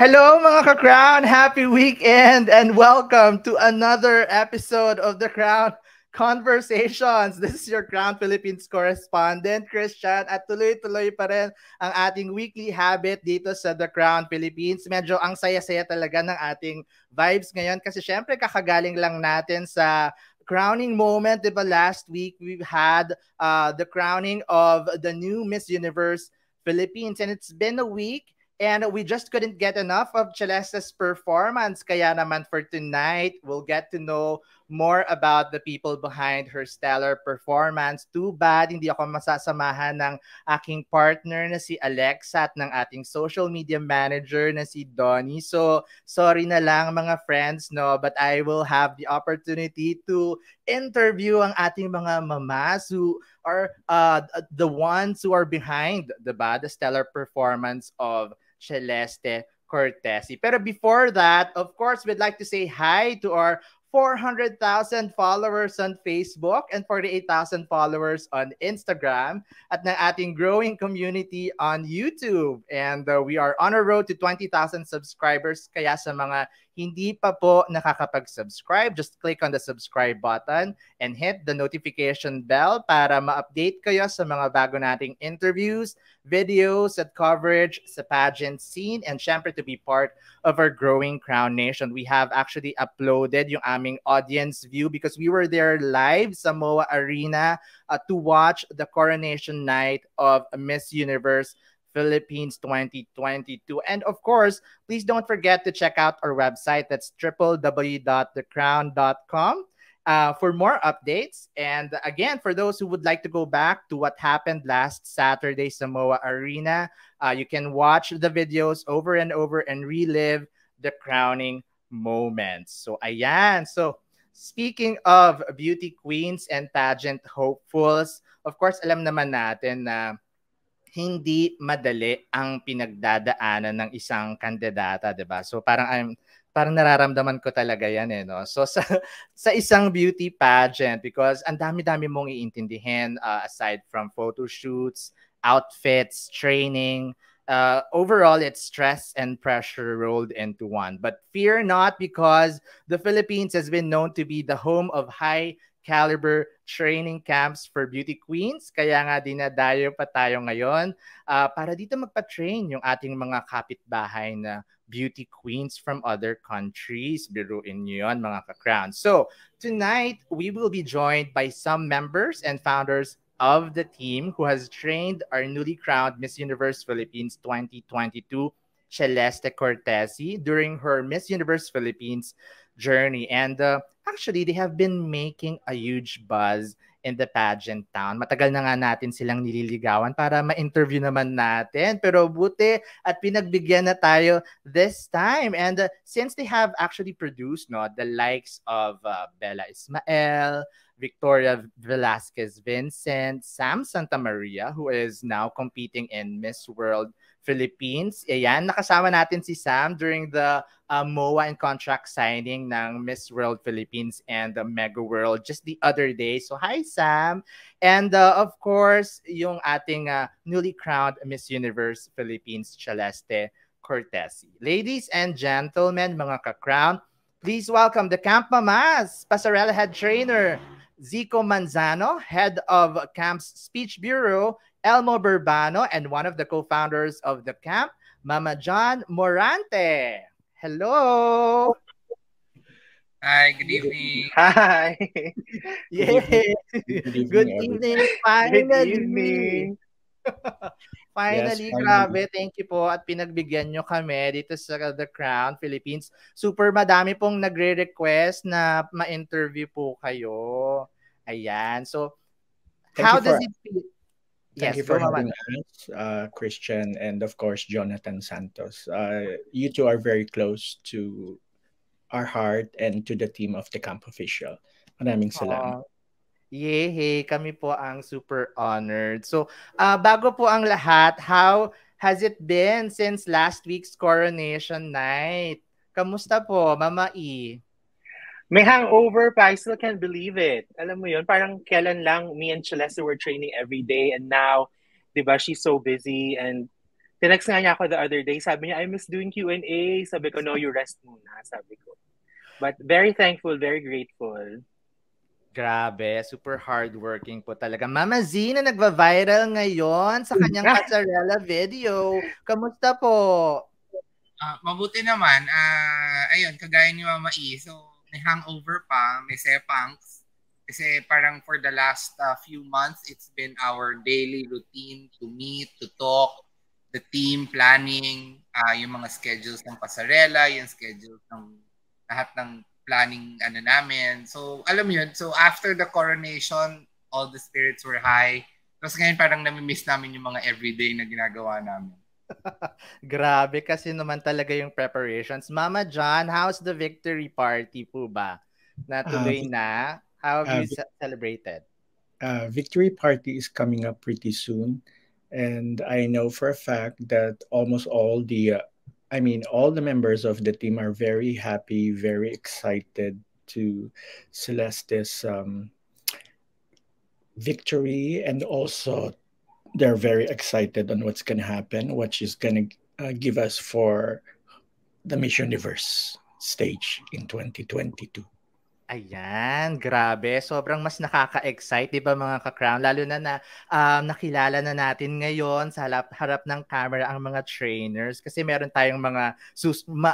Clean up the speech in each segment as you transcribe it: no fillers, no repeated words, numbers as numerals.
Hello mga ka-Crown! Happy weekend and welcome to another episode of the Crown Conversations. This is your Crown Philippines correspondent, Christian, at tuloy-tuloy pa rin ang ating weekly habit dito sa The Crown Philippines. Medyo ang saya-saya talaga ng ating vibes ngayon kasi syempre kakagaling lang natin sa crowning moment, di ba? Last week, we've had the crowning of the new Miss Universe Philippines and it's been a week. And we just couldn't get enough of Celeste's performance. Kaya naman for tonight, we'll get to know more about the people behind her stellar performance. Too bad, hindi ako masasamahan ng aking partner na si Alexa at ng ating social media manager na si Donnie. So, sorry na lang mga friends, no? But I will have the opportunity to interview ang ating mga mamas who are the ones who are behind the stellar performance of Celeste Cortesi. Pero before that, of course, we'd like to say hi to our 400,000 followers on Facebook and 48,000 followers on Instagram at ng ating growing community on YouTube. And we are on a road to 20,000 subscribers. Kaya sa mga hindi pa po nakakapag-subscribe, just click on the subscribe button and hit the notification bell para ma-update kayo sa mga bago nating interviews, videos at coverage sa pageant scene and syempre to be part of our growing Crown Nation. We have actually uploaded yung aming audience view because we were there live sa MOA Arena to watch the coronation night of Miss Universe Philippines 2022. And of course, please don't forget to check out our website. That's www.thecrown.com for more updates. And again, for those who would like to go back to what happened last Saturday Samoa Arena, you can watch the videos over and over and relive the crowning moments. So ayan. So speaking of beauty queens and pageant hopefuls, of course, alam naman natin na hindi madali ang pinagdadaanan ng isang kandidata, 'di ba? So parang nararamdaman ko talaga 'yan no. So sa isang beauty pageant because ang dami-dami mong iintindihin aside from photo shoots, outfits, training, overall it's stress and pressure rolled into one. But fear not because the Philippines has been known to be the home of high caliber training camps for beauty queens. Kaya nga dinadayo pa tayo ngayon para dito magpa-train yung ating mga kapitbahay na beauty queens from other countries. Biruin nyo yun, mga ka-crown. So, tonight, we will be joined by some members and founders of the team who has trained our newly crowned Miss Universe Philippines 2022, Celeste Cortesi, during her Miss Universe Philippines journey. And actually, they have been making a huge buzz in the pageant town. Matagal na nga natin silang nililigawan para ma-interview naman natin. Pero buti at pinagbigyan na tayo this time. And since they have actually produced the likes of Bella Ismael, Victoria Velasquez Vincent, Sam Santamaria, who is now competing in Miss World Philippines. Ayan, nakasama natin si Sam during the MOA and contract signing ng Miss World Philippines and the Mega World just the other day. So, hi, Sam. And of course, yung ating newly crowned Miss Universe Philippines, Celeste Cortesi. Ladies and gentlemen, mga ka-crown, please welcome the Camp Mamas, Pasarela Head Trainer, Zico Manzano, Head of Camp's Speech Bureau, Elmo Burbano, and one of the co-founders of the camp, Mama John Morante. Hello! Hi, good evening. Hi! Yay! Good evening, finally! Good evening! Finally, yes, grabe. Thank you po at pinagbigyan nyo kami dito sa The Crown Philippines. Super madami pong nagre-request na ma-interview po kayo. Ayan. So, how does it feel? Thank you for having us, Christian, and of course, Jonathan Santos. You two are very close to our heart and to the team of the camp official. Maraming salamat. Yay! Kami po ang super honored. So, bago po ang lahat, how has it been since last week's coronation night? Kamusta po, Mama E? May hangover pa. I still can't believe it. Alam mo yun, parang kailan lang me and Celeste were training every day and now, di ba, she's so busy and Tinext nga niya ako the other day. Sabi niya, I miss doing Q&A. Sabi ko, no, you rest muna. Sabi ko. But very thankful, very grateful. Grabe, super hardworking po talaga. Mama Z na nagva-viral ngayon sa kanyang pasarela video. Kamusta po? Mabuti naman. Ayun, kagaya ni Mama E. So, may hangover pa, may sepangs. Kasi parang for the last few months, it's been our daily routine to meet, to talk, the team planning, yung mga schedules ng pasarela, yung schedules ng lahat ng planning namin. So, alam mo yun. So, after the coronation, all the spirits were high. Tapos ngayon parang nami-miss namin yung mga everyday na ginagawa namin. Grabe kasi naman talaga yung preparations. Mama John, how's the victory party po ba? Natuloy na? How have you celebrated? Victory party is coming up pretty soon. And I know for a fact that almost all all the members of the team are very happy, very excited to Celeste's victory. And also they're very excited on what's going to happen, what she's going to give us for the Miss Universe stage in 2022. Ayan, grabe. Sobrang mas nakaka-excite, di ba mga ka-crown? Lalo na nakilala na natin ngayon sa harap ng camera ang mga trainers kasi meron tayong mga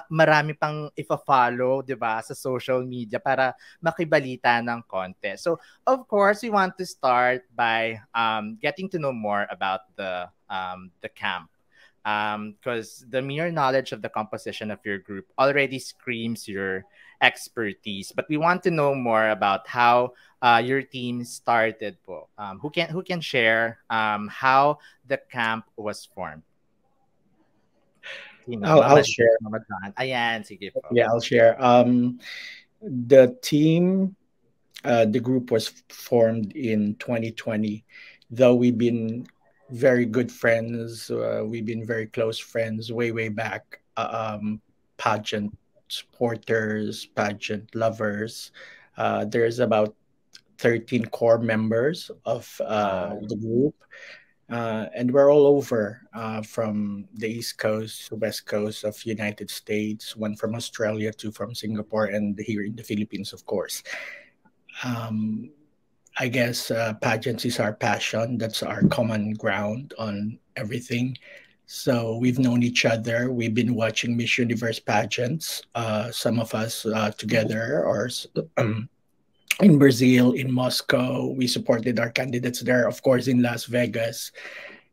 marami pang ifa-follow, di ba, sa social media para makibalita ng contest. So, of course, we want to start by getting to know more about the camp. Because the mere knowledge of the composition of your group already screams your expertise, but we want to know more about how your team started po. Who can share how the camp was formed? I'll share. Ayan, sige po. Yeah, I'll share. The team, the group was formed in 2020, though we've been very good friends. We've been very close friends way back. Pageant supporters, pageant lovers. There's about 13 core members of the group. And we're all over from the East Coast, West Coast of United States, one from Australia, two from Singapore, and here in the Philippines, of course. I guess pageants is our passion. That's our common ground on everything. So we've known each other. We've been watching Miss Universe pageants, some of us together, or in Brazil, in Moscow. We supported our candidates there, of course, in Las Vegas.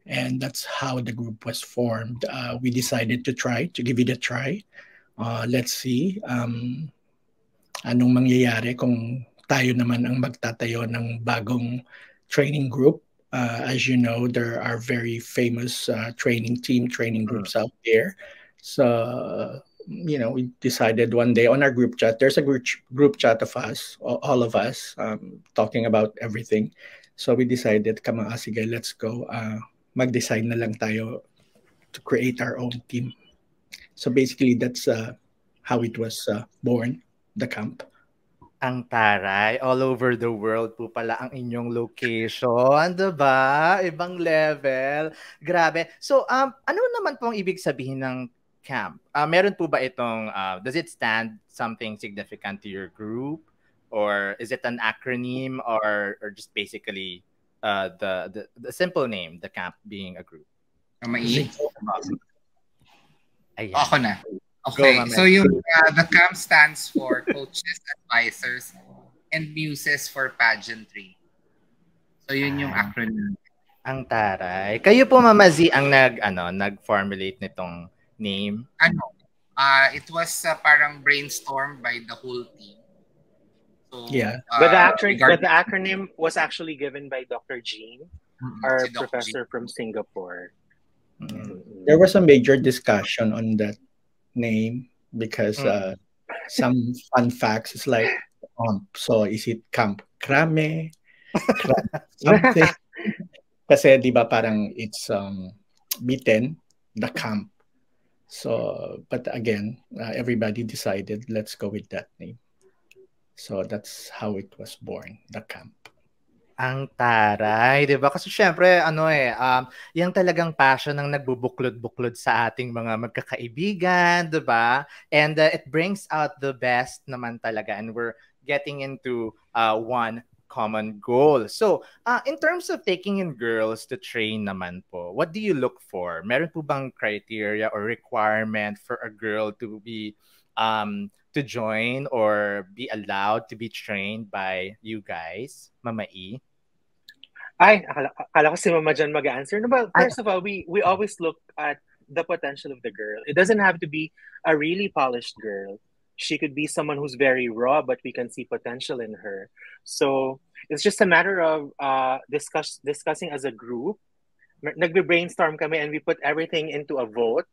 And that's how the group was formed. We decided to give it a try. Let's see anong mangyayari kung tayo naman ang magtatayo ng bagong training group. As you know, there are very famous training groups out there. So, we decided one day on our group chat, there's a group chat of us, all of us, talking about everything. So we decided, sige, let's go. Mag-design na lang tayo to create our own team. So basically, that's how it was born, the camp. Ang taray, all over the world po pala ang inyong location, diba? Ibang level. Grabe. So, ano naman po ang ibig sabihin ng camp? Meron po ba itong, does it stand something significant to your group? Or is it an acronym or just basically the simple name, the camp being a group? Ayan. Ayan. Ako na. Okay, so the camp stands for Coaches, Advisors, and Muses for Pageantry. So yun yung acronym. Ang taray. Kayo po, Mama Z, ang nag-formulate nitong name? It was parang brainstormed by the whole team. So, yeah. But the acronym was actually given by Dr. Jean, our professor from Singapore. There was a major discussion on that name because some fun facts is like, so is it Camp Krame? Something. Kasi di ba parang it's bitten, the camp. So, but again, everybody decided, let's go with that name. So that's how it was born, the camp. Ang taray, 'di ba? Kasi siyempre ano, 'yan talagang passion ang nagbubuklod-buklod sa ating mga magkakaibigan, 'di ba? And, it brings out the best naman talaga and we're getting into, one common goal. So, in terms of taking in girls to train naman po, what do you look for? Meron po bang criteria or requirement for a girl to be, to join or be allowed to be trained by you guys, Mama E? Ay, akala ko si Mama Jan mag-answer. No, but Ay, first of all, we always look at the potential of the girl. It doesn't have to be a really polished girl. She could be someone who's very raw, but we can see potential in her. So it's just a matter of discussing as a group. Nagbe-brainstorm kami and we put everything into a vote.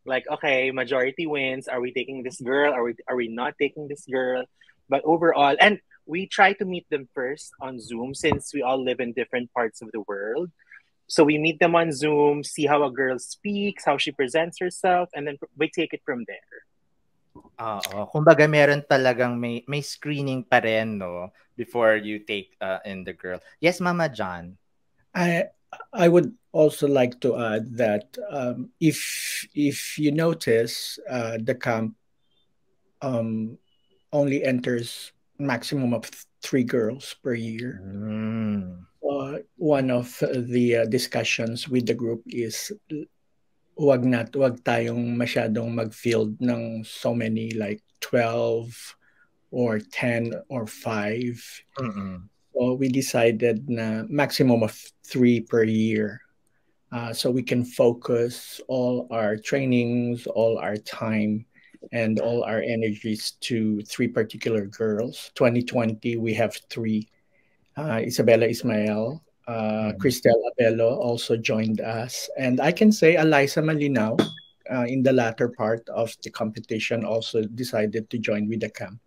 Like, okay, majority wins. Are we taking this girl? Are we not taking this girl? But overall, and we try to meet them first on Zoom since we all live in different parts of the world. So we meet them on Zoom, see how a girl speaks, how she presents herself, and then we take it from there. oo. Kumbaga meron talagang may screening pa rin 'no, before you take, in the girl. Yes, Mama John? I I would also like to add that if you notice, the camp um, only enters maximum of three girls per year. Hmm. One of the discussions with the group is wag tayong masyadong mag-field ng so many like 12 or 10 or 5. Mm. So we decided na maximum of 3 per year. So we can focus all our trainings, all our time, and all our energies to three particular girls. 2020, we have three. Isabella Ismael, Mm. Cristel Abello also joined us. And I can say Eliza Malinaw, in the latter part of the competition, also decided to join with the camp.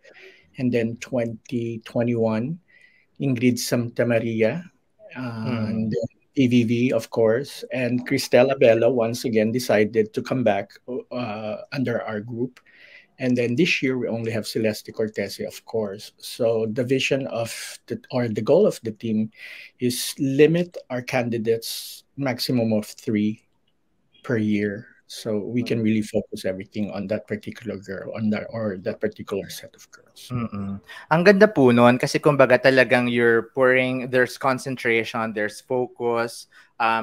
And then 2021, Ingrid Santamaria, and Mm. then PVV, of course, and Cristela Bello once again decided to come back under our group. And then this year we only have Celeste Cortesi, of course. So the vision of the goal of the team is limit our candidates maximum of three per year. So we can really focus everything on that particular girl, on that or that particular set of girls. Mm. Ang ganda po nun kasi kumbaga talagang you're pouring there's concentration, there's focus,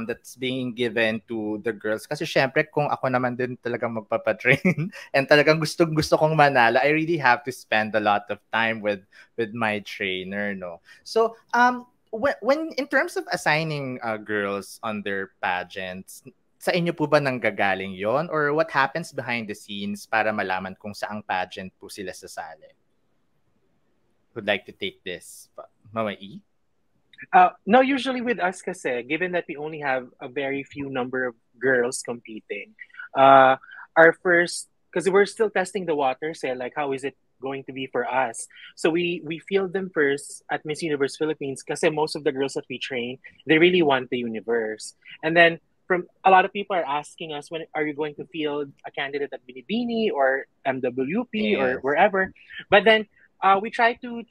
that's being given to the girls. Kasi siyempre kung ako naman din talagang magpapa-train and talagang gustong-gusto kong manalo, I really have to spend a lot of time with my trainer, no? So, when in terms of assigning, girls on their pageants, sa inyo po ba nanggagaling yon or what happens behind the scenes para malaman kung saang pageant po sila sasali? Would like to take this? Mama E? No, usually with us kasi, given that we only have a very few number of girls competing, uh, our first, because we're still testing the waters, like how is it going to be for us? So we field them first at Miss Universe Philippines because most of the girls that we train, they really want the universe. And then from a lot of people are asking us, when are you going to field a candidate at Binibini or MWP or Yes. wherever? But then we try to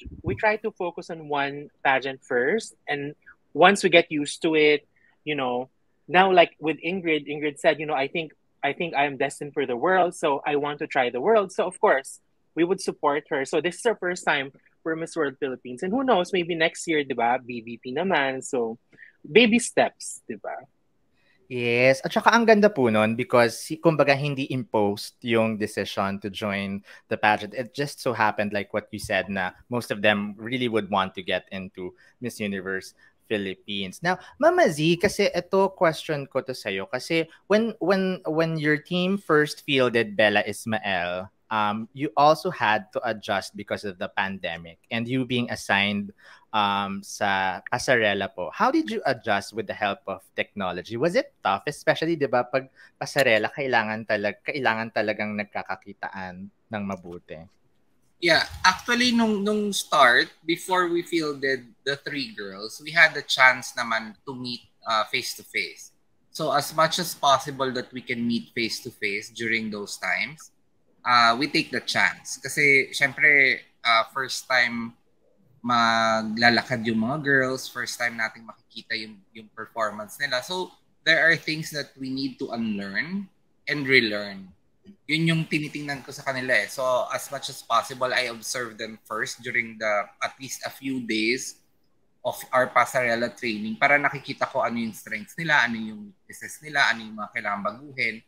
focus on one pageant first, and once we get used to it, you know, now like with Ingrid said, I think I am destined for the world, so I want to try the world. So of course, we would support her. So this is our first time for Miss World Philippines, and who knows, maybe next year, diba, BVP naman. So baby steps, diba? Yes, at saka ang ganda po nun because kumbaga hindi imposed yung decision to join the pageant. It just so happened like what you said na most of them really would want to get into Miss Universe Philippines. Now, Mama Z, kasi ito question ko to sa'yo kasi when your team first fielded Bella Ismael, you also had to adjust because of the pandemic and you being assigned sa pasarela po. How did you adjust with the help of technology? Was it tough? Especially, di ba, pag pasarela, kailangan talagang nagkakakitaan ng mabuti. Yeah, actually nung start, before we fielded the three girls, we had the chance naman to meet face to face. So as much as possible that we can meet face to face during those times, we take the chance. Kasi syempre first time maglalakad yung mga girls, first time nating makikita yung performance nila. So, there are things that we need to unlearn and relearn. Yun yung tinitingnan ko sa kanila eh. So, as much as possible, I observe them first during at least a few days of our pasarela training para nakikita ko ano yung strengths nila, ano yung weaknesses nila, ano yung mga kailangan baguhin.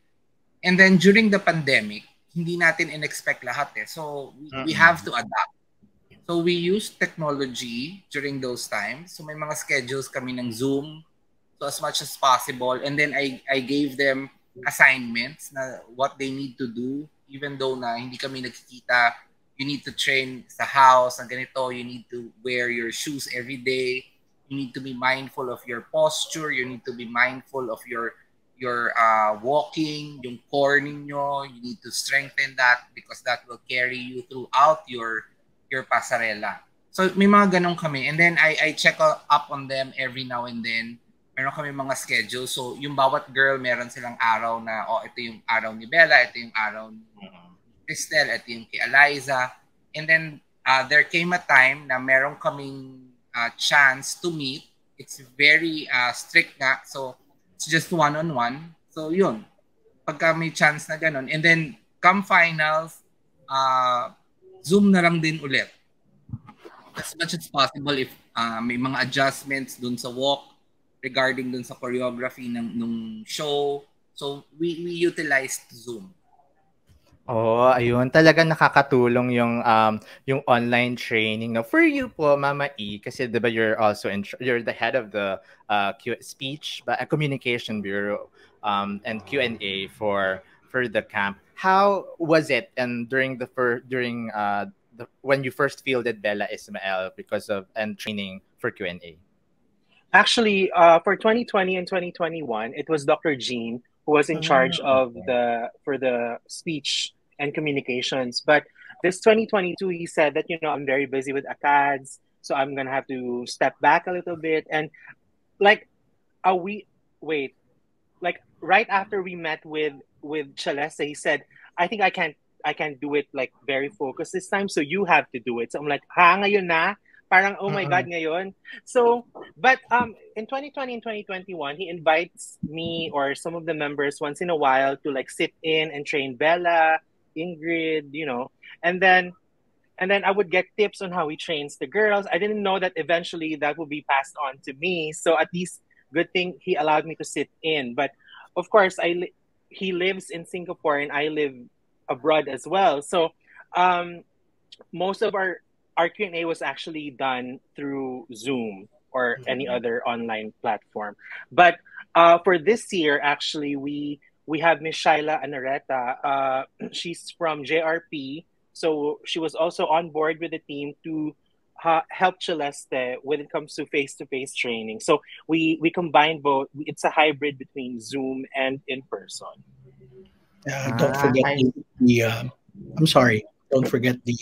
And then, during the pandemic, hindi natin in-expect lahat eh. So, we have to adapt. So we use technology during those times. So may mga schedules kami ng Zoom. So as much as possible. And then I gave them assignments na what they need to do. Even though na hindi kami nagkikita, you need to train sa house na ganito. You need to wear your shoes every day. You need to be mindful of your posture. You need to be mindful of your walking, yung core ninyo. You need to strengthen that because that will carry you throughout your pasarela. So may mga ganun kami. And then I check up on them every now and then. Meron kami mga schedule. So yung bawat girl, meron silang araw na, ito yung araw ni Bella, ito yung araw ni Cristel, ito yung kay Eliza. And then there came a time na meron kaming chance to meet. It's very strict na. So it's just one-on-one. So yun. Pagka may chance na ganun. And then come finals, Zoom na lang din ulit. As much as possible if may mga adjustments dun sa walk regarding dun sa choreography nung show. So we utilized Zoom. Oh, ayun. Talagang nakakatulong yung online training. No? For you po, Mama E, kasi diba you're also you're the head of the speech communication bureau and Q&A for the camp. How was it and during when you first fielded Bella Ismael because of and training for Q&A? Actually, for 2020 and 2021, it was Dr. Jean who was in charge of the speech and communications. But this 2022, he said that, I'm very busy with ACADS, so I'm going to have to step back a little bit. And like right after we met with Celeste, he said, I think I can't do it like very focused this time, so you have to do it. So I'm like, ngayon na? Parang, oh my God, ngayon. So, but in 2020 and 2021, he invites me or some of the members once in a while to like sit in and train Bella, Ingrid, and then I would get tips on how he trains the girls. I didn't know that eventually that would be passed on to me. So at least good thing he allowed me to sit in. But of course, he lives in Singapore and I live abroad as well. So most of our Q&A was actually done through Zoom or any other online platform. But for this year, actually, we have Miss Shaila Anareta. She's from JRP. So she was also on board with the team to help Celeste when it comes to face-to-face training. So we combine both. It's a hybrid between Zoom and in person. Don't forget I'm sorry. Don't forget the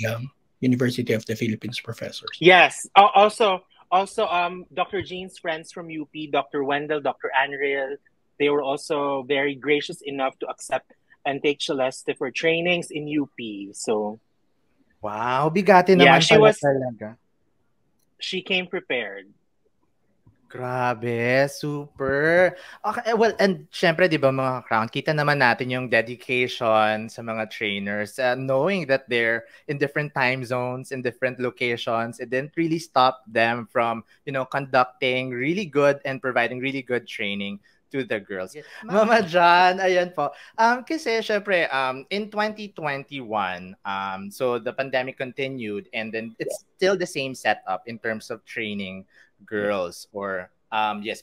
University of the Philippines professors. Yes. Also, Dr. Jean's friends from UP, Dr. Wendell, Dr. Anriel, they were also very gracious enough to accept and take Celeste for trainings in UP. So, wow, bigati naman talaga. She came prepared. Grabe, super. Okay, well, and syempre, di ba mga crown, kita naman natin yung dedication sa mga trainers. Knowing that they're in different time zones, in different locations, it didn't really stop them from, conducting really good and providing really good training to the girls. Yes, Mama John, ayan po. Kasi syempre, in 2021, so the pandemic continued and then it's still the same setup in terms of training girls or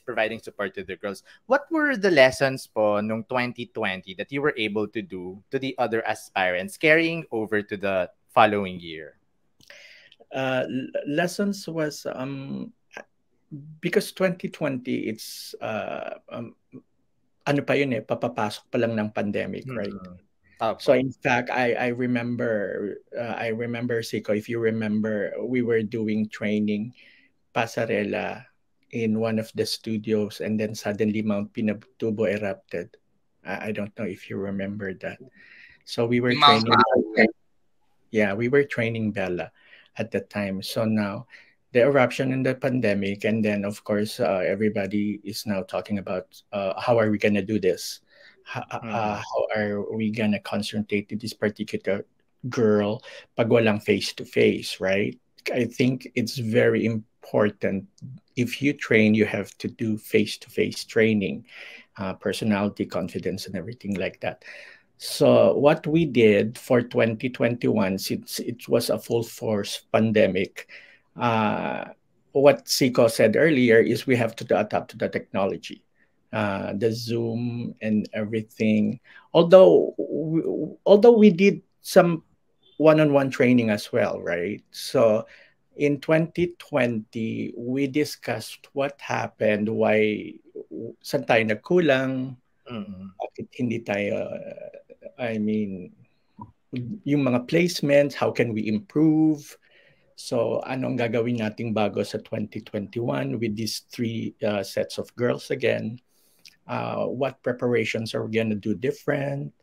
providing support to the girls. What were the lessons po nung 2020 that you were able to do to the other aspirants carrying over to the following year? Lessons was because 2020 it's ano pa yun papapasok pa lang ng pandemic, right? So in fact, I remember Siko, if you remember, we were doing training pasarela in one of the studios and then suddenly Mount Pinatubo erupted. I don't know if you remember that. So we were training we were training Bella at the time. So now the eruption in the pandemic, and then of course everybody is now talking about how are we gonna do this? How are we gonna concentrate to this particular girl pag walang face to face, right? I think it's very important. If you train, you have to do face to face training, personality, confidence, and everything like that. So what we did for 2021, since it was a full force pandemic, uh, what Siko said earlier is we have to adapt to the technology, the Zoom and everything. Although we did some one-on-one training as well, right? So in 2020, we discussed what happened, why saan tayo nagkulang, bakit hindi tayo, I mean, yung mga placements, how can we improve? So anong gagawin nating bago sa 2021 with these three sets of girls again? What preparations are we gonna do different?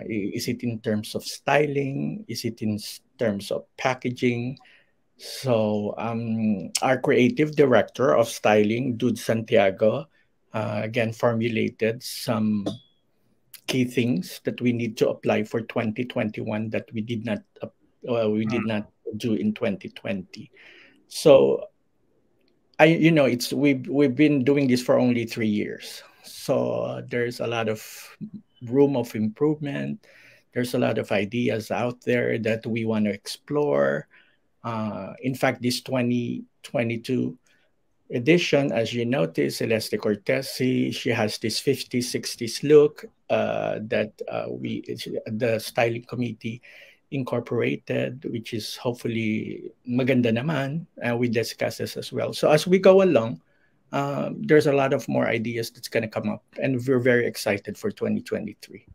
Is it in terms of styling? Is it in terms of packaging? So our creative director of styling, Dude Santiago, again formulated some key things that we need to apply for 2021 that we did not do in 2020. So it's we've been doing this for only 3 years, so there's a lot of room of improvement. There's a lot of ideas out there that we want to explore. In fact, this 2022 edition, as you notice, Celeste Cortesi, she has this 50s, 60s look that the styling committee incorporated, which is hopefully maganda naman. We discuss this as well. So as we go along, there's a lot of more ideas that's going to come up, and we're very excited for 2023.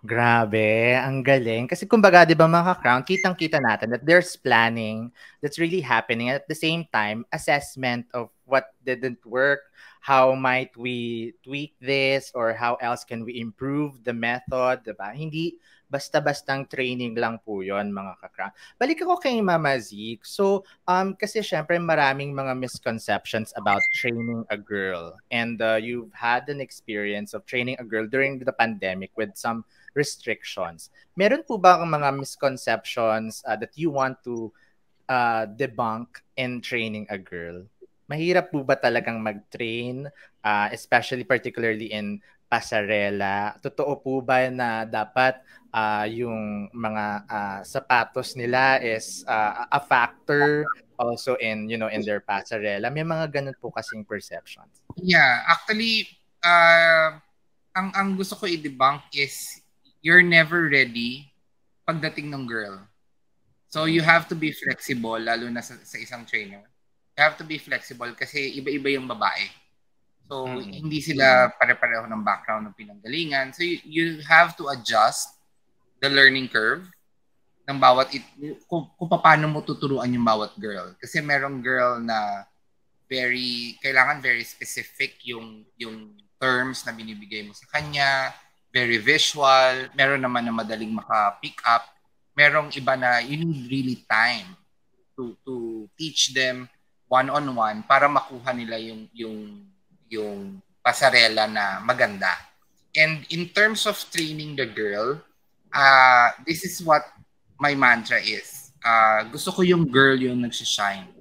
Grabe, ang galing. Kasi kumbaga, di ba mga ka-crown, kitang-kita natin that there's planning that's really happening. At the same time, assessment of what didn't work, how might we tweak this, or how else can we improve the method, di ba? Hindi basta-bastang training lang po yon mga ka-crown. Balik ako kay Mama Zeke. So, kasi syempre maraming mga misconceptions about training a girl. And you've had an experience of training a girl during the pandemic with some restrictions. Meron po ba ang mga misconceptions that you want to debunk in training a girl? Mahirap po ba talagang mag-train, especially particularly in pasarela? Totoo po ba na dapat yung mga sapatos nila is a factor also in in their pasarela? May mga ganun po kasing perceptions. Yeah, actually ang gusto ko i-debunk is you're never ready pagdating ng girl. So you have to be flexible, lalo na sa isang trainer. You have to be flexible kasi iba-iba yung babae. So hindi sila pare-pareho ng background ng pinanggalingan. So you have to adjust the learning curve ng bawat kung paano mo tuturuan yung bawat girl. Kasi merong girl na kailangan very specific yung terms na binibigay mo sa kanya, very visual. Meron naman na madaling maka-pick up. Merong iba na you need really time to teach them one-on-one para makuha nila yung pasarela na maganda. And in terms of training the girl, this is what my mantra is. Gusto ko yung girl yung nagsishine.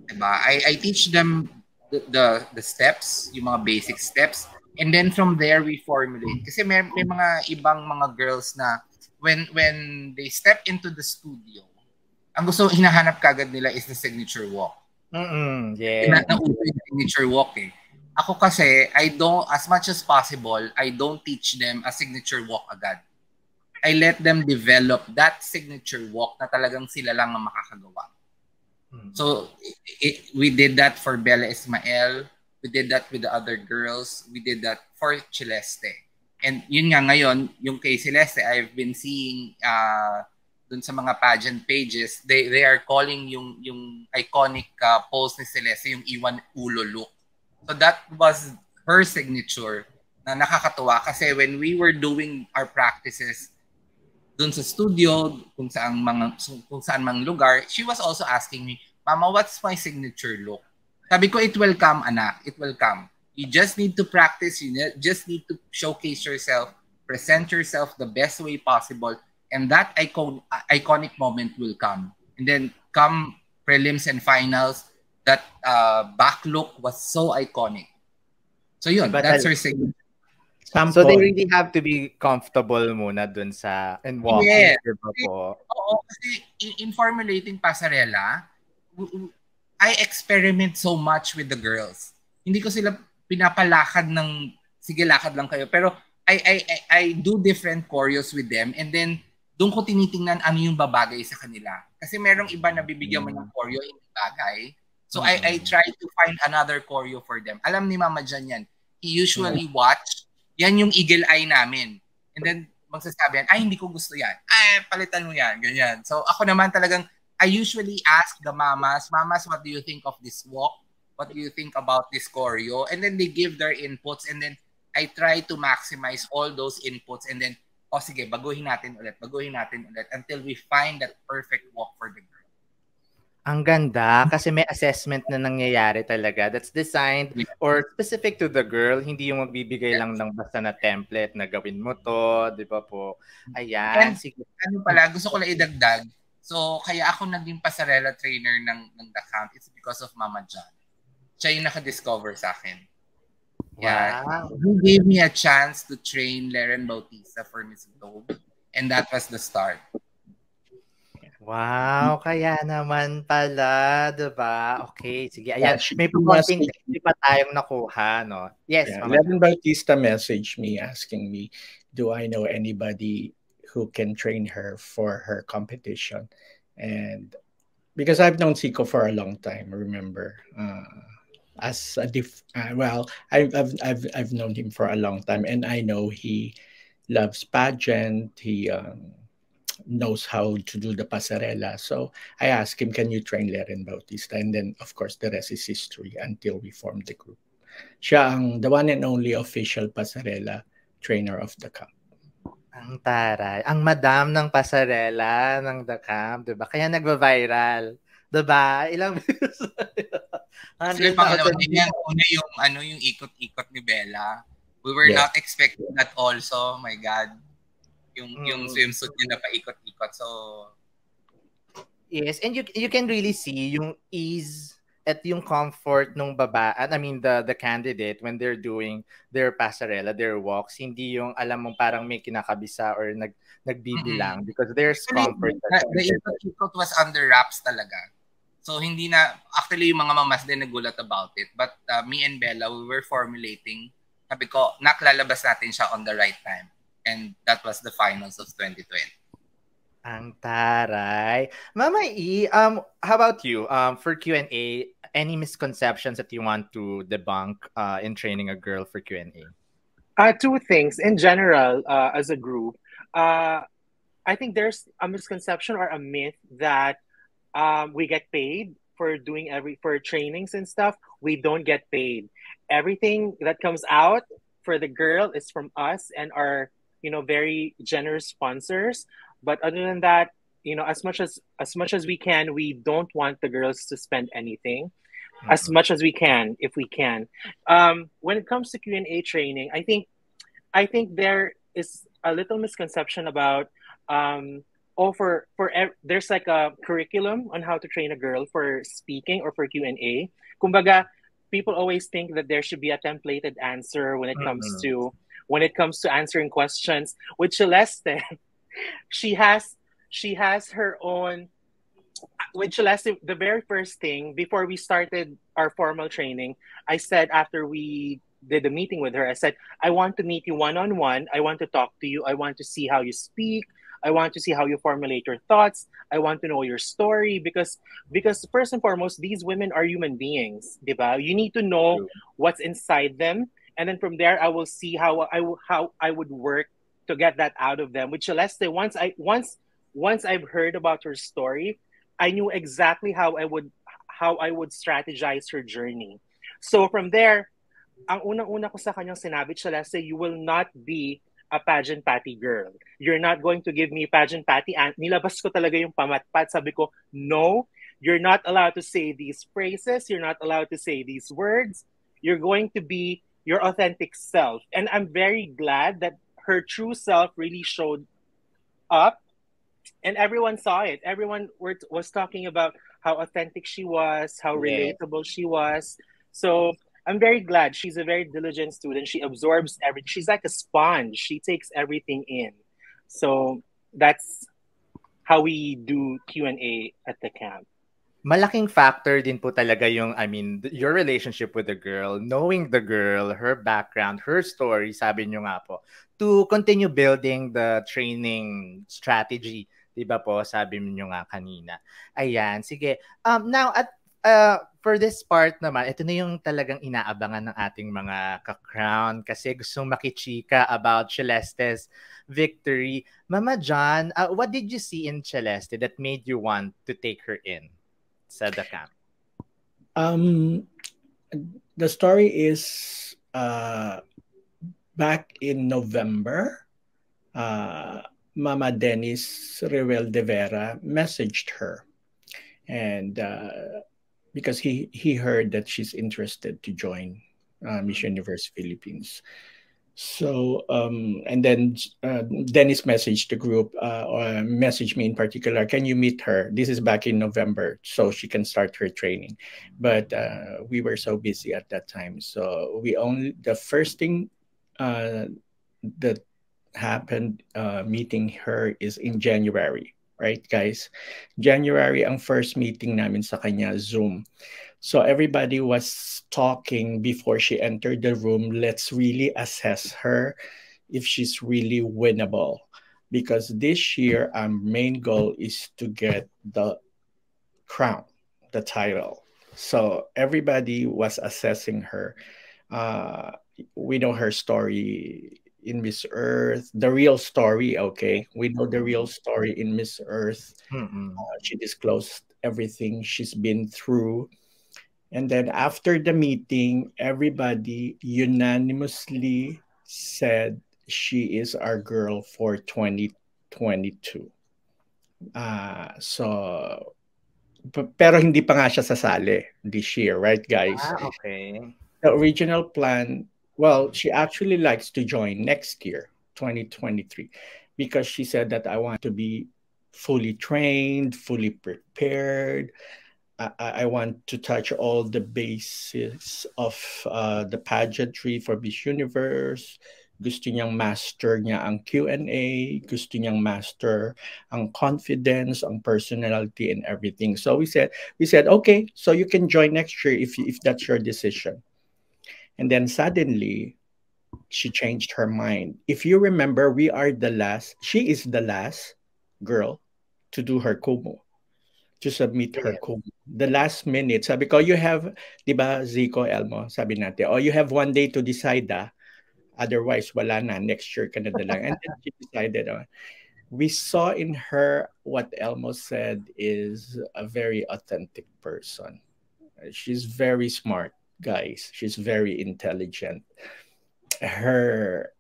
Diba? I teach them the steps, yung mga basic steps. And then from there, we formulate. Kasi may mga ibang mga girls na when they step into the studio, ang gusto hinahanap kagad nila is the signature walk. Yeah. Nauso yung signature walk eh. Ako kasi, as much as possible, I don't teach them a signature walk agad. I let them develop that signature walk na talagang sila lang ang makakagawa. So, we did that for Bella Ismael. We did that with the other girls. We did that for Celeste. And yun nga ngayon, yung kay Celeste, I've been seeing dun sa mga pageant pages, they are calling yung iconic pose ni Celeste, yung iwan ulo look. So that was her signature na nakakatuwa kasi when we were doing our practices dun sa studio, kung saan mang lugar, she was also asking me, Mama, what's my signature look? Sabi ko, it will come, anak. It will come. You just need to practice. You just need to showcase yourself, present yourself the best way possible, and that iconic moment will come. And then come prelims and finals, that back look was so iconic. So yun, But that's her signature. So they really have to be comfortable muna dun sa and walking, Yes. diba po? Oo, kasi in formulating pasarela, I experiment so much with the girls. Hindi ko sila pinapalakad ng sige lakad lang kayo, pero I do different choreos with them, and then doon ko tinitingnan ano yung babagay sa kanila. Kasi merong iba na bibigyan mo ng choreo hindi bagay. So I try to find another choreo for them. Alam ni Mama Jan yan. He usually watch. Yan yung eagle eye namin. And then magsasabi yan, ay hindi ko gusto yan. Ay palitan mo yan. Ganyan. So ako naman talagang I usually ask the mamas, what do you think of this walk? What do you think about this choreo? And then they give their inputs, and then I try to maximize all those inputs, and then sige, baguhin natin ulit until we find that perfect walk for the girl. Ang ganda kasi may assessment na nangyayari talaga that's designed or specific to the girl, hindi yung magbibigay lang ng basta na template na gawin mo to, di ba po? Ayan. And, ano pala, gusto ko lang idagdag. So, kaya ako naging pasarela trainer ng the camp. It's because of Mama Jan. Siya yung naka-discover sa akin. Yeah. Wow. He gave me a chance to train Leren Bautista for Miss Globe. And that was the start. Wow, kaya naman pala, diba? Okay, sige. Ayan, may konting pa tayong nakuha, no? Yes, yeah, Leren Bautista messaged me asking me, do I know anybody who can train her for her competition? And because I've known Zico for a long time, remember, as a I've known him for a long time, and I know he loves pageant. He knows how to do the pasarela. So I asked him, can you train Leren Bautista? And then, of course, the rest is history until we formed the group. Siya ang the one and only official pasarela trainer of the camp. Ang taray. Ang madam ng pasarela ng the camp, diba? Kaya nagva-viral. Diba? Ilang views? Kasi pangalawa din yan, yung ikot-ikot ni Bella. We were not expecting that also. My God. Yung swimsuit niya na paikot-ikot. So yes, and you can really see yung ease at yung comfort nung baba, I mean the candidate when they're doing their pasarela, their walks, hindi yung alam mong parang may kinakabisa or nagbibilang because there's comfort. The ikot was under wraps talaga. So hindi na actually yung mga mamas din nagulat about it, but me and Bella, we were formulating. Sabi ko, naklalabas natin siya on the right time. And that was the finals of 2020. Ang taray. Mama E, how about you? For Q&A, any misconceptions that you want to debunk in training a girl for Q&A? Two things. In general, as a group, I think there's a misconception or a myth that we get paid for for trainings and stuff. We don't get paid. Everything that comes out for the girl is from us and our very generous sponsors. But other than that, as much as we can, we don't want the girls to spend anything. As much as we can, if we can. When it comes to Q&A training, I think there is a little misconception about there's like a curriculum on how to train a girl for speaking or for Q&A. Kumbaga, people always think that there should be a templated answer when it comes to answering questions. With Celeste, she has her own. With Celeste, the very first thing before we started our formal training, I said after we did the meeting with her, I said, I want to meet you one-on-one. I want to talk to you. I want to see how you speak. I want to see how you formulate your thoughts. I want to know your story because first and foremost, these women are human beings, diba? You need to know what's inside them. And then from there, I will see how I would work to get that out of them. With Celeste, once I've heard about her story, I knew exactly how I would strategize her journey. So from there, ang unang-una ko sa kanyang sinabi, Celeste, you will not be a pageant patty girl. You're not going to give me pageant patty. And nilabas ko talaga yung pamatpat. Sabi ko, no, You're not allowed to say these phrases. You're not allowed to say these words. You're going to be your authentic self. And I'm very glad that her true self really showed up and everyone saw it. Everyone was talking about how authentic she was, how Yeah. relatable she was. So I'm very glad. She's a very diligent student. She absorbs everything. She's like a sponge. She takes everything in. So that's how we do Q&A at the camp. Malaking factor din po talaga yung, I mean, your relationship with the girl, knowing the girl, her background, her story, sabi nyo nga po, to continue building the training strategy. Diba po, sabi nyo nga kanina. Ayan, sige. Now, at for this part naman, ito na yung talagang inaabangan ng ating mga ka-crown kasi gustong makichika about Celeste's victory. Mama John, what did you see in Celeste that made you want to take her in sa the camp? The story is back in November, Mama Dennis Rewel de Vera messaged her, and because he heard that she's interested to join Miss Universe Philippines. So and then Dennis messaged the group or messaged me in particular, can you meet her? This is back in November, so she can start her training. But we were so busy at that time, so we only, the first thing that happened meeting her is in January, right guys? January ang first meeting namin sa kanya, Zoom. So everybody was talking before she entered the room. Let's really assess her if she's really winnable. Because this year, our main goal is to get the crown, the title. So everybody was assessing her. We know her story in Miss Earth, the real story, okay? We know the real story in Miss Earth. She disclosed everything she's been through. And then after the meeting, everybody unanimously said she is our girl for 2022. Pero hindi pa nga siya sasali this year, right, guys? Okay. The original plan, well, she actually likes to join next year, 2023, because she said that I want to be fully trained, fully prepared. I want to touch all the bases of the pageantry for Miss Universe. Gusto niyang master niya ang Q&A. Gusto niyang master ang confidence, ang personality, and everything. So we said, okay, so you can join next year if that's your decision. And then suddenly, she changed her mind. If you remember, she is the last girl to do her Kumu, to submit her Kumu. The last minute, sabi ko, you have, di ba, Zico, Elmo, sabi natin, you have one day to decide, otherwise, wala na, next year ka na lang. And then she decided, we saw in her what Elmo said is a very authentic person. She's very smart, guys. She's very intelligent. Her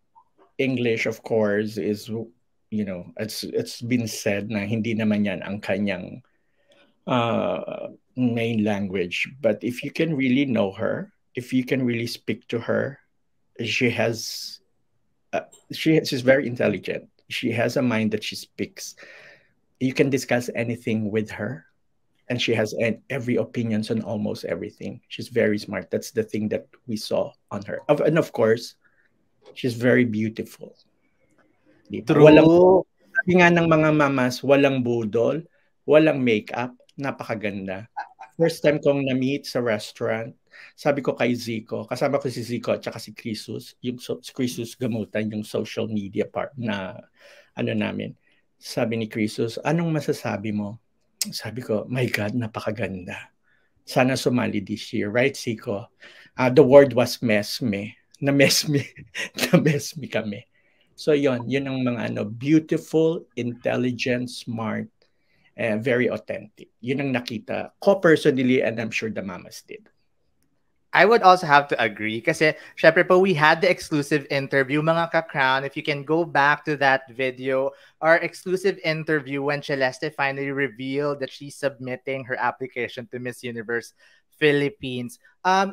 English, of course, is, it's been said na hindi naman yan ang kanyang main language. But if you can really know her, if you can really speak to her, she's very intelligent. She has a mind that she speaks. You can discuss anything with her, and she has every opinions on almost everything. She's very smart. That's the thing that we saw on her. And of course, she's very beautiful. True. Sabi nga ng mga mamas, walang budol, walang makeup, napakaganda. First time kong na-meet sa restaurant, sabi ko kay Zico, kasama ko si Zico at saka si Cruz, si Cruz gamutan, yung social media part na namin. Sabi ni Cruz, anong masasabi mo? Sabi ko, my God, napakaganda. Sana sumali this year. Right, Zico? The word was mesme. Na-mesme kami. So yun ang mga beautiful, intelligent, smart, and very authentic. Yun ang nakita ko personally, and I'm sure the mamas did. I would also have to agree kasi syempre po we had the exclusive interview mga ka-crown. If you can go back to that video, our exclusive interview when Celeste finally revealed that she's submitting her application to Miss Universe Philippines.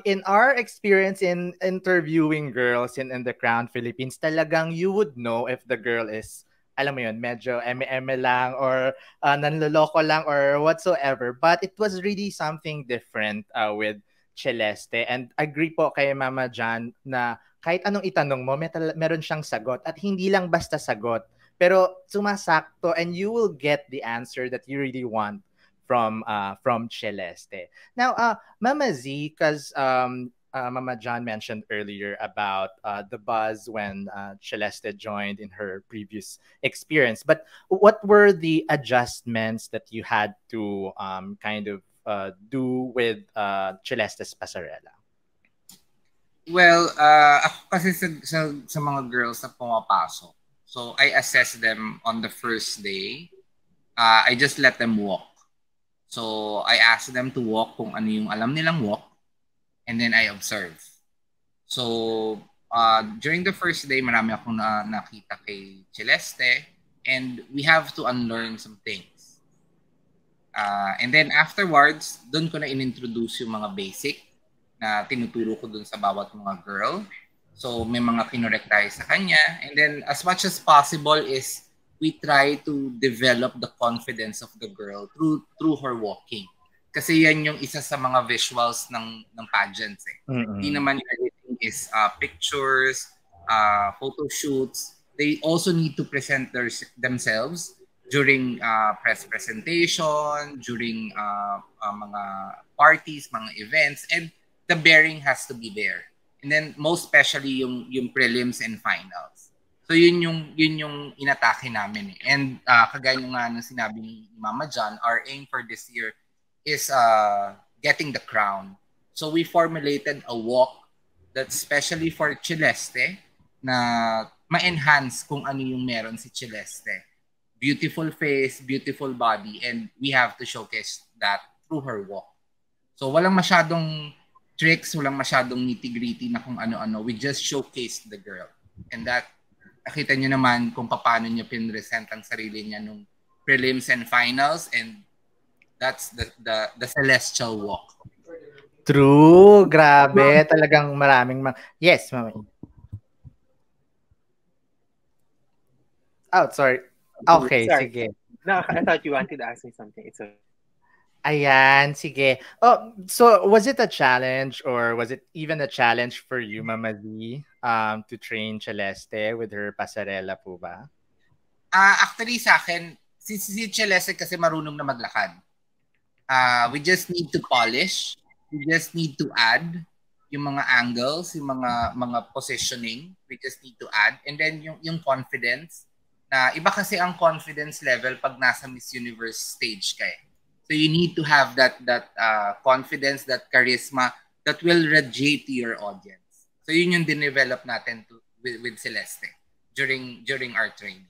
In our experience in interviewing girls in the Crown Philippines, talagang you would know if the girl is alam mo yun, medyo eme-eme lang or nanloloko lang or whatsoever. But it was really something different with Celeste. And agree po kay Mama Jan na kahit anong itanong mo, meron siyang sagot. At hindi lang basta sagot, pero sumasakto and you will get the answer that you really want from Celeste. Now, Mama Z, because Mama John mentioned earlier about the buzz when Celeste joined in her previous experience. But what were the adjustments that you had to kind of do with Celeste's pasarela? Well, ako kasi sa mga girls na pumapasok, so I assess them on the first day. I just let them walk. So I ask them to walk kung ano yung alam nilang walk, and then I observe. So during the first day, marami akong nakita kay Celeste, and we have to unlearn some things. And then afterwards, doon ko na inintroduce yung mga basic na tinuturo ko doon sa bawat mga girl. So may mga kinorek tayo sa kanya. And then as much as possible is we try to develop the confidence of the girl through her walking. Kasi yan yung isa sa mga visuals ng pageants eh. Hindi naman everything is pictures, photo shoots. They also need to present themselves during press presentation, during mga parties, mga events, and the bearing has to be there. And then most especially yung prelims and finals. So yun yung inatake namin eh. And kagaya nga ng sinabi ni Mama John, our aim for this year is getting the crown. So we formulated a walk that's especially for Celeste na ma-enhance kung ano yung meron si Celeste. Beautiful face, beautiful body, and we have to showcase that through her walk. So walang masyadong tricks, walang masyadong nitty-gritty na kung ano-ano. We just showcase the girl. And that, nakita nyo naman kung paano niya pinresent ang sarili niya nung prelims and finals, and that's the celestial walk. True, grabe. Talagang maraming Yes, Mama. Oh, sorry. Okay, Sorry. sige. No, I thought you wanted to ask me something. It's okay. Ayan, sige. Oh, so was it a challenge or was it even a challenge for you, Mama Z, to train Celeste with her pasarela po ba? Actually sa akin, si Celeste kasi marunong na maglakad. We just need to polish. We just need to add yung mga angles, yung mga positioning. We just need to add. And then yung confidence. Na iba kasi ang confidence level pag nasa Miss Universe stage ka eh. So you need to have that confidence, that charisma that will radiate to your audience. So yun yung dinevelop natin with Celeste during our training.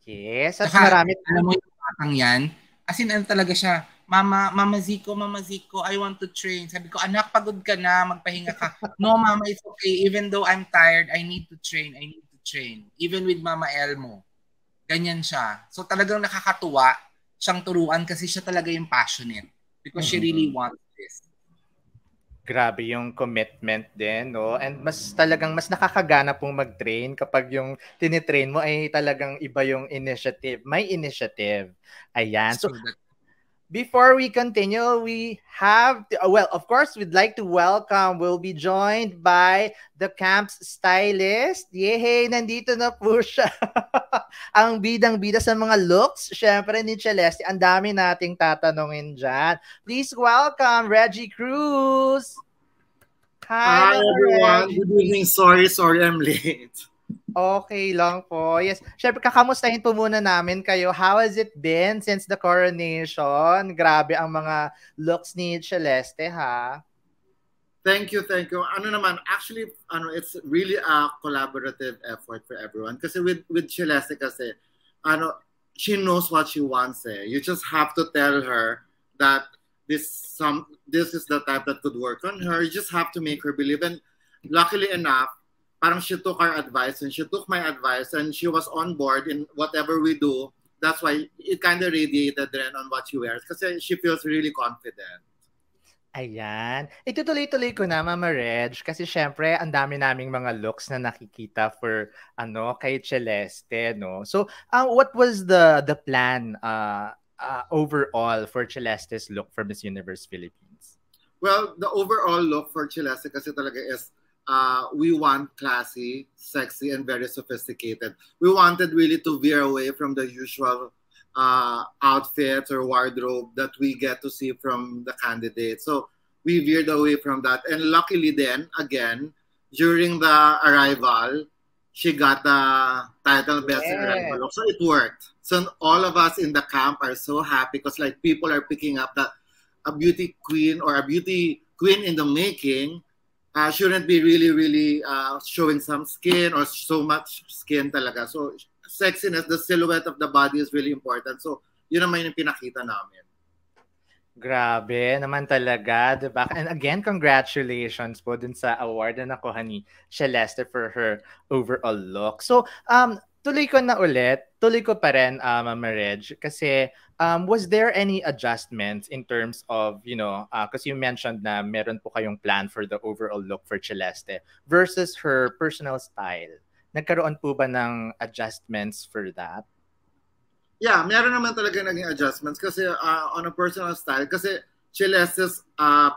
Yes, at saka, marami. Alam mo yung batang yan, as in ano talaga siya, Mama Zico, I want to train. Sabi ko, anak, pagod ka na, magpahinga ka. No, Mama, it's okay. Even though I'm tired, I need to train. Even with Mama Elmo. Ganyan siya. So talagang nakakatuwa siyang turuan kasi siya talaga yung passionate. Because she really wants this. Grabe yung commitment din, no? And talagang mas nakakagana pong mag-train kapag yung tinitrain mo ay talagang iba yung initiative. May initiative. Ayan. So, before we continue, we have of course, we'd like to welcome, we'll be joined by the camp's stylist. Yehey, nandito na po siya. Ang bidang-bida sa mga looks, syempre ni Celeste. Ang dami nating tatanungin dyan. Please welcome Reggie Cruz. Hi everyone. Reggie. Good evening. Sorry, I'm late. Okay lang po. Yes. Syempre, kakamustahin po muna namin kayo. How has it been since the coronation? Grabe ang mga looks ni Celeste, ha? Thank you. Actually, it's really a collaborative effort for everyone. Kasi with Celeste kasi, she knows what she wants eh. You just have to tell her that this is the type that could work on her. You just have to make her believe. And luckily enough, parang she took our advice and she took my advice and she was on board in whatever we do. That's why it kind of radiated then on what she wears kasi she feels really confident. Ayan. Itutuloy-tuloy ko na, Mama Reg, kasi syempre, ang dami naming mga looks na nakikita for, kay Celeste, no? So, what was the plan overall for Celeste's look for Miss Universe Philippines? Well, the overall look for Celeste kasi talaga is we want classy, sexy, and very sophisticated. We wanted really to veer away from the usual outfits or wardrobe that we get to see from the candidates. So we veered away from that. And luckily then, again, during the arrival, she got the title Best in Arrival. So it worked. So all of us in the camp are so happy because like people are picking up that a beauty queen or a beauty queen in the making shouldn't be really showing some skin or so much skin talaga. So sexiness, the silhouette of the body is really important. So, yun naman yung pinakita namin. Grabe naman talaga, diba? And again, congratulations po dun sa award na nakuha ni Celeste for her overall look. So, tuloy ko pa rin, Mama Reg, kasi was there any adjustments in terms of, because you mentioned na meron po kayong plan for the overall look for Celeste versus her personal style? Nagkaroon po ba ng adjustments for that? Yeah, meron naman talaga naging adjustments kasi on a personal style. Kasi Celeste's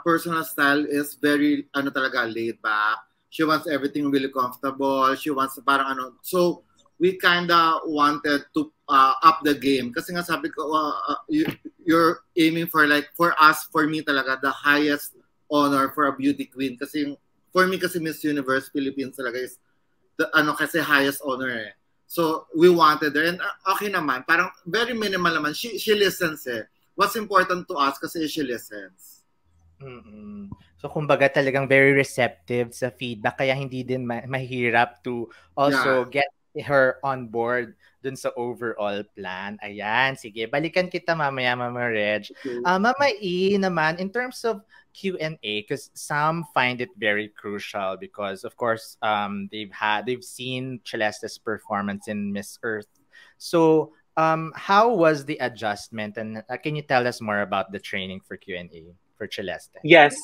personal style is very, talaga, laid back. She wants everything really comfortable. She wants parang So, we kinda wanted to up the game. Kasi nga sabi ko, you're aiming for for me talaga, the highest honor for a beauty queen. Kasi, for me kasi Miss Universe Philippines talaga is kasi highest honor eh. So we wanted her and okay naman, parang very minimal naman. She listens eh. What's important to us kasi she listens. Mm-mm. So kumbaga talagang very receptive sa feedback kaya hindi din mahirap to also get her on board dun sa overall plan. Ayan, sige, balikan kita mamaya, Mama Reg. Okay. Mama E naman, in terms of Q&A, because some find it very crucial because, of course, they've seen Celeste's performance in Miss Earth. So, how was the adjustment, and can you tell us more about the training for Q&A for Celeste? Yes.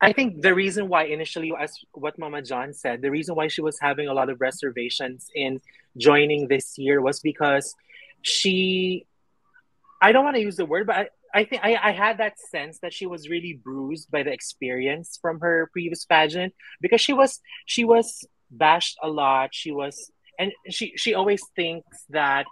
I think the reason why initially, as what Mama John said, the reason why she was having a lot of reservations in joining this year was because I don't want to use the word, but I think I had that sense that she was really bruised by the experience from her previous pageant because she was bashed a lot. She always thinks that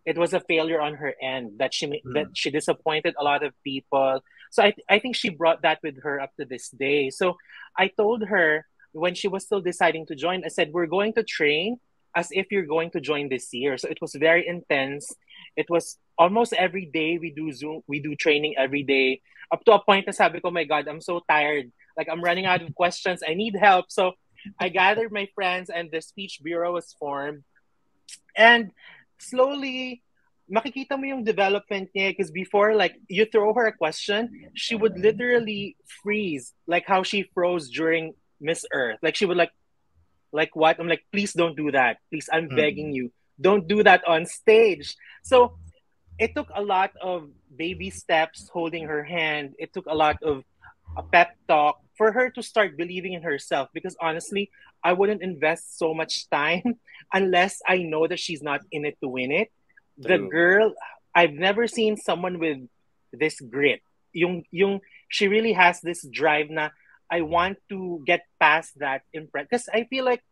it was a failure on her end, that she disappointed a lot of people. So I think she brought that with her up to this day. So I told her when she was still deciding to join, I said, we're going to train as if you're going to join this year. So it was very intense. It was almost every day we do Zoom, we do training every day. Up to a point na sabi ko, my God, I'm so tired. Like I'm running out of questions. I need help. So I gathered my friends and the speech bureau was formed. And slowly, makikita mo yung development niya because before, like, you throw her a question, she would literally freeze, like how she froze during Miss Earth. Like, she would like what? I'm like, please don't do that. Please, I'm begging you. Don't do that on stage. So it took a lot of baby steps holding her hand. It took a lot of a pep talk for her to start believing in herself because honestly, I wouldn't invest so much time unless I know that she's not in it to win it. The girl, I've never seen someone with this grit. She really has this drive na I want to get past that impress because I feel like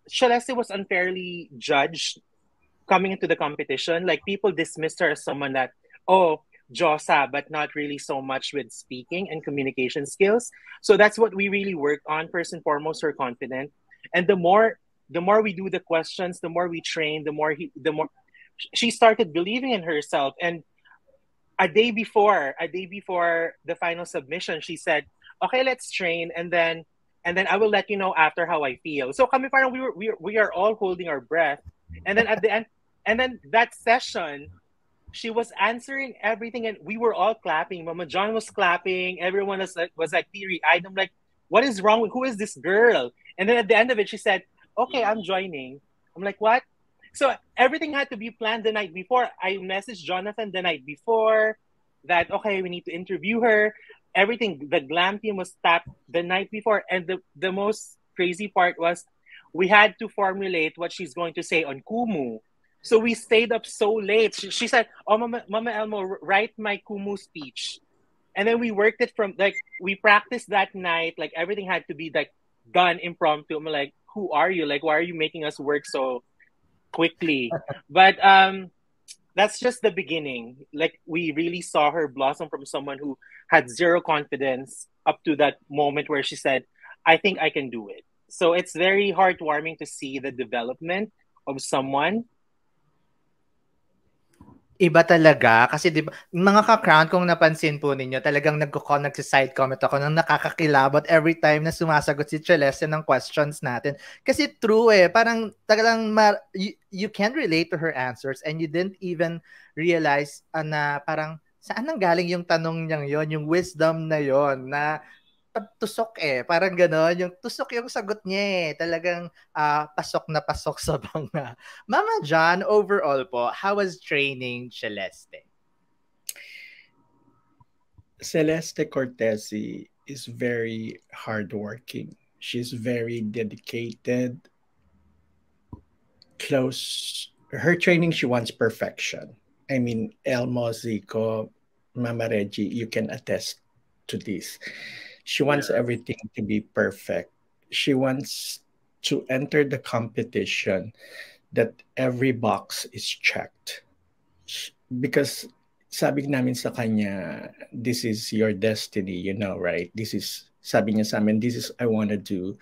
Celeste was unfairly judged coming into the competition. Like people dismissed her as someone that, Josa, but not really so much with speaking and communication skills. So that's what we really work on. First and foremost, her confidence. And the more we do the questions, the more we train, the more she started believing in herself. And a day before the final submission, she said, "Okay, let's train, and then I will let you know after how I feel." So kami parang we are all holding our breath, and then at the end, and then that session, she was answering everything, and we were all clapping. Mama John was clapping. Everyone was like teary-eyed. I'm like, what is wrong with who is this girl? And then at the end of it, she said, "Okay, I'm joining." I'm like, what? So everything had to be planned the night before. I messaged Jonathan the night before that, okay, we need to interview her. Everything, the glam team was tapped the night before. And the most crazy part was we had to formulate what she's going to say on Kumu. So we stayed up so late. She said, "Oh, Mama Elmo, write my Kumu speech." And then we worked it from, like, we practiced that night. Like, everything had to be, like, done impromptu. I'm like, who are you? Like, why are you making us work so quickly? But that's just the beginning. Like, we really saw her blossom from someone who had zero confidence up to that moment where she said, "I think I can do it." So it's very heartwarming to see the development of someone. Iba talaga kasi 'di ba, mga ka-crown kung napansin po ninyo talagang nagsi-side comment ako ng nakakakilabot every time na sumasagot si Celeste ng questions natin. Kasi true parang talagang you can relate to her answers and you didn't even realize na parang saan nanggaling yung tanong niyang yon, yung wisdom na yon na tusok parang gano'n, yung tusok yung sagot niya talagang pasok na pasok sa banga. Mama John, overall po, how was training Celeste? Celeste Cortesi is very hardworking. She's very dedicated, close. Her training, she wants perfection. I mean, Elmo, Zico, Mama Reggie, you can attest to this. She wants everything to be perfect. She wants to enter the competition that every box is checked. Because sabi namin sa kanya, this is your destiny, you know, right? This is, sabi niya sa amin, this is I want to do.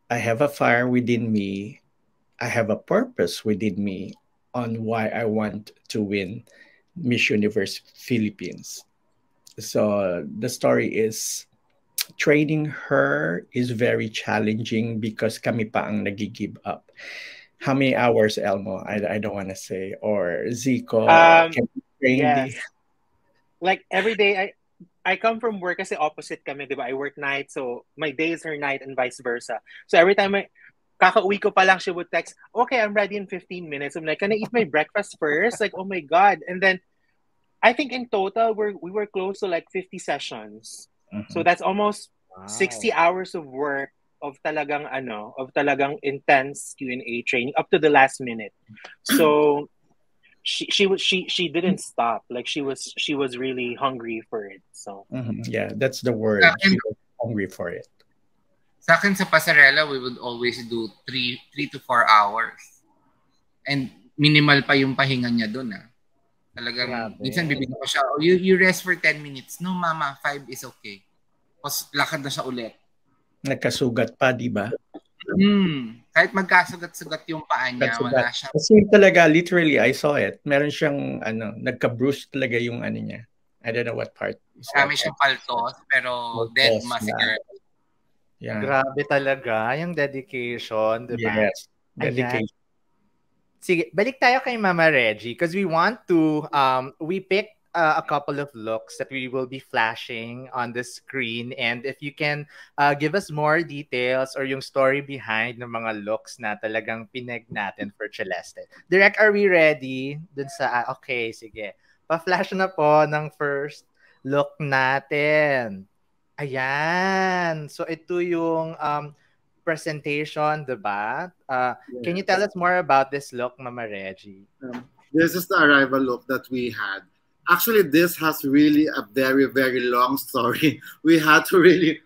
I have a fire within me. I have a purpose within me on why I want to win Miss Universe Philippines. So the story is, training her is very challenging because kami pa ang nag-give up. How many hours, Elmo? I don't want to say. Or Zico, can we train yes. Like, every day, I come from work kasi opposite kami, di ba? I work night, so my day is her night and vice versa. So every time kakauwi ko pa lang, she would text, "Okay, I'm ready in 15 minutes. I'm like, "Can I eat my breakfast first?" Like, oh my God. And then, I think in total, we were close to like 50 sessions. Mm-hmm. So that's almost 60 hours of work of talagang intense Q&A training up to the last minute. So she didn't stop. Like, she was really hungry for it. So yeah, that's the word. She was hungry for it. Sa akin sa pasarela, we would always do 3 to 4 hours. And minimal pa yung pahinga niya doon Talagang, minsan bibigyan ko siya, you rest for 10 minutes. No, mama, 5 is okay. Tapos lakad na siya ulit. Nagkasugat pa, di ba? Kahit magkasugat-sugat yung paa niya, wala siya. Kasi talaga, literally, I saw it. Meron siyang, nagka-bruise talaga yung niya. I don't know what part. Marami siyang paltos, pero dead massacre. Yeah. Grabe talaga, yung dedication, di ba? Yes, dedication. Sige, balik tayo kay Mama Reggie because we want to, we picked a couple of looks that we will be flashing on the screen. And if you can give us more details or yung story behind ng mga looks na talagang pineg natin for Celeste. Direk, are we ready? Dun sa, okay, sige. Pa-flash na po ng first look natin. Ayan. So ito yung presentation, diba? Can you tell us more about this look, Mama Reggie? This is the arrival look that we had. Actually, this has really a very, very long story. We had to really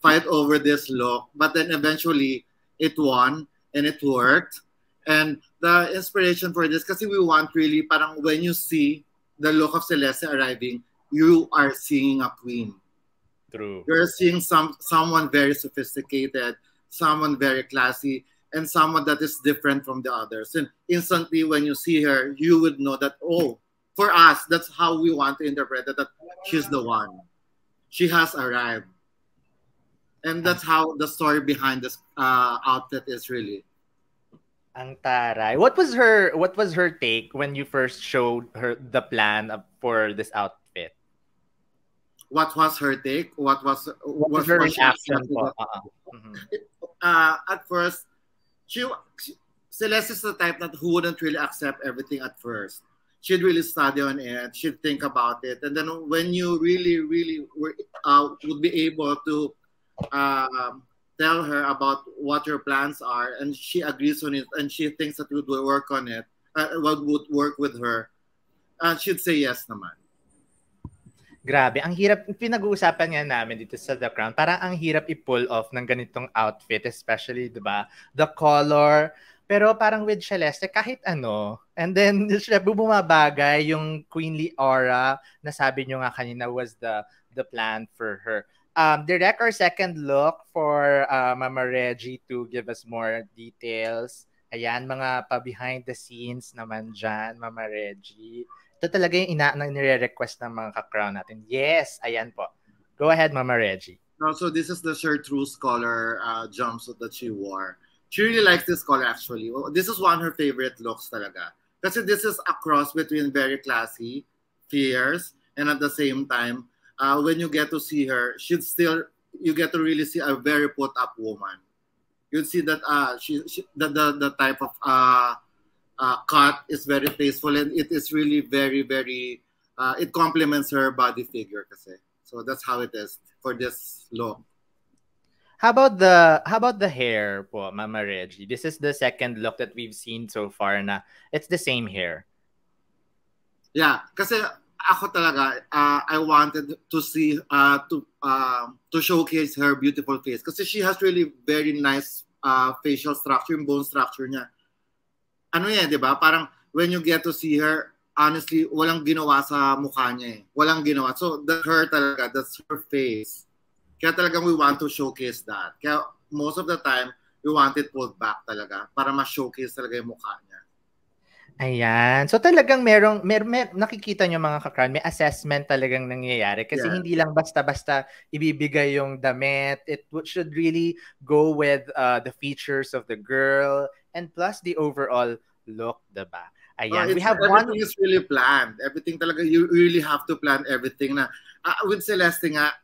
fight over this look, but then eventually it won and it worked. And the inspiration for this, kasi we want really, parang when you see the look of Celeste arriving, you are seeing a queen. True. You're seeing someone very sophisticated, someone very classy, and someone that is different from the others. And instantly, when you see her, you would know that, oh, for us, that's how we want to interpret it, that she's the one. She has arrived. And that's how the story behind this outfit is really. Ang taray. What was her take when you first showed her the plan for this outfit? What was her take? What was her Was she reaction accepted? po? Mhm. At first, she Celeste is the type that who wouldn't really accept everything at first. She'd really study on it. She'd think about it, and then when you really, really would be able to um, tell her about what your plans are, and she agrees on it, and she thinks that would work on it, what would work with her, she'd say yes, naman. Grabe, ang hirap, pinag-uusapan nga namin dito sa The Crown, parang ang hirap i-pull off ng ganitong outfit, especially, di ba, the color, pero parang with Celeste, kahit ano, and then, syempre, bumabagay yung queenly aura na sabi nyo nga kanina was the plan for her. Direct our second look for Mama Reggie to give us more details. Ayan, mga pa-behind the scenes naman dyan, Mama Reggie. Ito talaga yung nire-request ng mga ka-crown natin. Yes, ayan po. Go ahead, Mama Reggie. So this is the chartreuse color jumpsuit that she wore. She really likes this color actually. This is one of her favorite looks talaga. Kasi this is a cross between very classy, fierce, and at the same time, when you get to see her, you get to really see a very put-up woman. You'd see that the type of cut is very tasteful, and it is really very, very, it complements her body figure kasi. So that's how it is for this look. How about the hair po, Mama Reggie? This is the second look that we've seen so far na it's the same hair. Yeah, kasi ako talaga, I wanted to see, to showcase her beautiful face. Kasi she has really very nice facial structure, yung bone structure niya. Ano yan, di ba? Parang when you get to see her, honestly, walang ginawa sa mukha niya eh. Walang ginawa. So, that's her talaga. That's her face. Kaya talagang we want to showcase that. Kaya most of the time, we want it pulled back talaga para ma-showcase talaga yung mukha niya. Ayan. So talagang merong nakikita nyo mga kakran, may assessment talagang nangyayari kasi hindi lang basta-basta ibibigay yung damit. It should really go with the features of the girl and plus the overall look, diba? Ayan. We have everything is really planned. Everything talaga, you really have to plan everything na. With Celeste nga,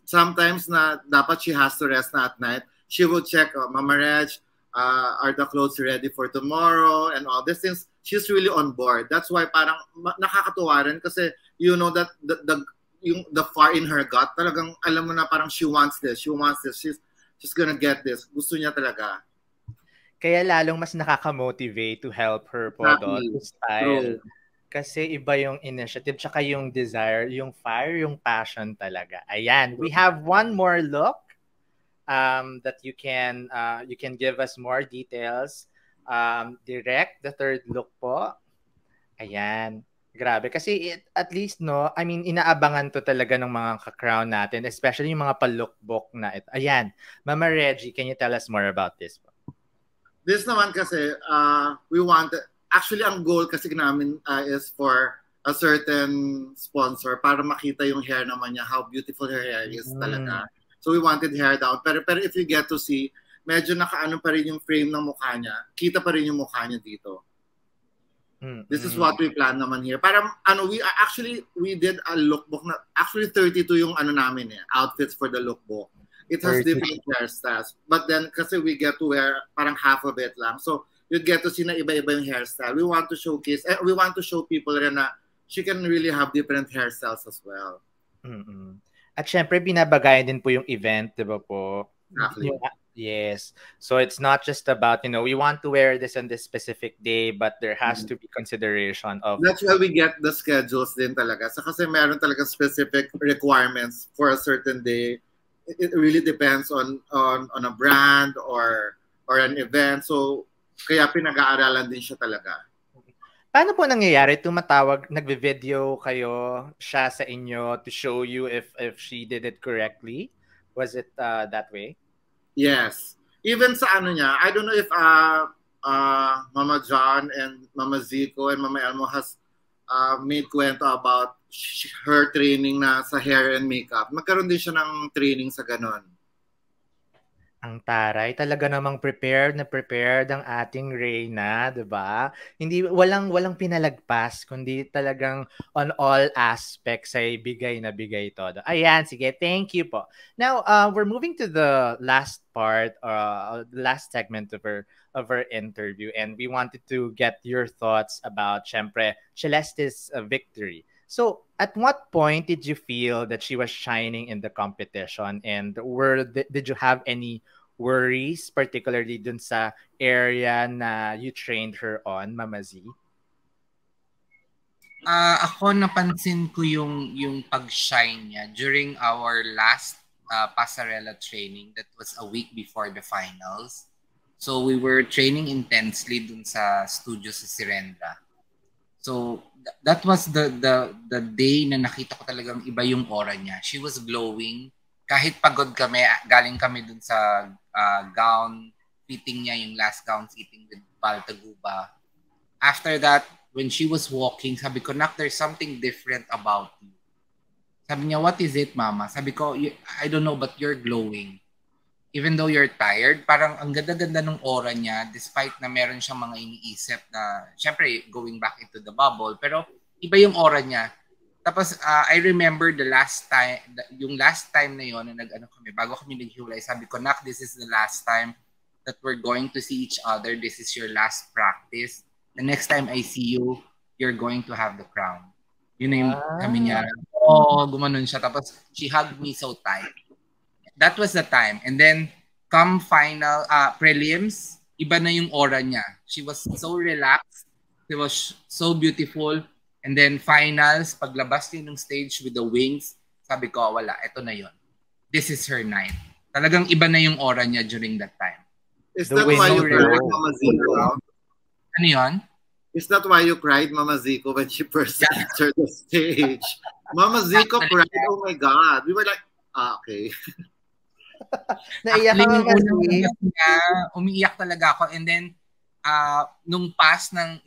sometimes na dapat she has to rest na at night, she will check, Mama Reg, are the clothes ready for tomorrow and all these things. She's really on board. That's why parang nakakatuwa rin kasi you know that the far in her gut, talagang alam mo na parang she wants this. She's gonna get this. Gusto niya talaga. Kaya lalong mas nakaka-motivate to help her po to style. True. Kasi iba yung initiative tsaka yung desire, yung fire, yung passion talaga. Ayan, we have one more look that you can give us more details. Direct, the third look po. Ayan. Grabe. Kasi at least, no, I mean, inaabangan to talaga ng mga ka-crown natin, especially yung mga palukbok na ito. Ayan. Mama Reggie, can you tell us more about this po? This naman kasi, we want, actually ang goal kasi namin is for a certain sponsor para makita yung hair naman niya, how beautiful her hair is talaga. So we wanted hair down. Pero if you get to see, medyo nakaano pa rin yung frame ng mukha niya. Kita pa rin yung mukha niya dito. This is what we plan naman here. Parang we did a lookbook na actually 32 yung namin outfits for the lookbook. It has 30. Different hairstyles. But then kasi we get to wear parang half of it lang. So you get to see na iba-iba yung hairstyle. We want to showcase, we want to show people rin na she can really have different hairstyles as well. At syempre binabagayan din po yung event, 'di ba po? Exactly. Yes. So it's not just about, we want to wear this on this specific day, but there has to be consideration of... That's why we get the schedules din talaga. So kasi meron talaga specific requirements for a certain day. It really depends on a brand or an event. So kaya pinag-aaralan din siya talaga. Paano po nangyayari? Nagbe-video kayo siya sa inyo to show you if she did it correctly? Was it that way? Yes. Even sa niya, I don't know if Mama John and Mama Zico and Mama Elmo has made kwento about her training na sa hair and makeup. Magkaroon din siya ng training sa ganon. Ang taray, talaga namang prepared ang ating Reyna, 'di ba? Hindi walang walang pinalagpas kundi talagang on all aspects ay bigay na bigay todo. Ayan, sige, thank you po. Now, we're moving to the last part, the last segment of our interview, and we wanted to get your thoughts about syempre Celeste's victory. So, at what point did you feel that she was shining in the competition, and did you have any worries, particularly dun sa area na you trained her on, Mama Z? Ako napansin ko yung pag-shine niya during our last pasarela training that was a week before the finals. So we were training intensely dun sa studio sa Sirenda. So that was the day na nakita ko talagang iba yung aura niya. She was glowing. Kahit pagod kami, galing kami dun sa gown fitting niya, yung last gown fitting with Baltaguba. After that, when she was walking, sabi ko, Nak, there's something different about you. Sabi niya, what is it, Mama? Sabi ko, I don't know, but you're glowing. Even though you're tired, parang ang ganda-ganda ng aura niya despite na meron siyang mga iniisip na, syempre, going back into the bubble, pero iba yung aura niya. Tapos, I remember yung last time na yon na nag-ano kami, bago kami naghiwalay, sabi ko, Nak, this is the last time that we're going to see each other. This is your last practice. The next time I see you, you're going to have the crown. Yun na yung kami niya. Gumanon siya. Tapos, she hugged me so tight. That was the time. And then, come final, prelims, iba na yung aura niya. She was so relaxed. She was so beautiful. And then, finals, paglabas niya ng stage with the wings, sabi ko, wala, eto na yon. This is her night. Talagang iba na yung aura niya during that time. Is that why you cried, Mama Zico? Ano yun? Is that why you cried, Mama Zico, when she first entered the stage? Mama Zico cried, oh my God. We were like, okay. Naiyak ka umiiyak talaga ako. And then, nung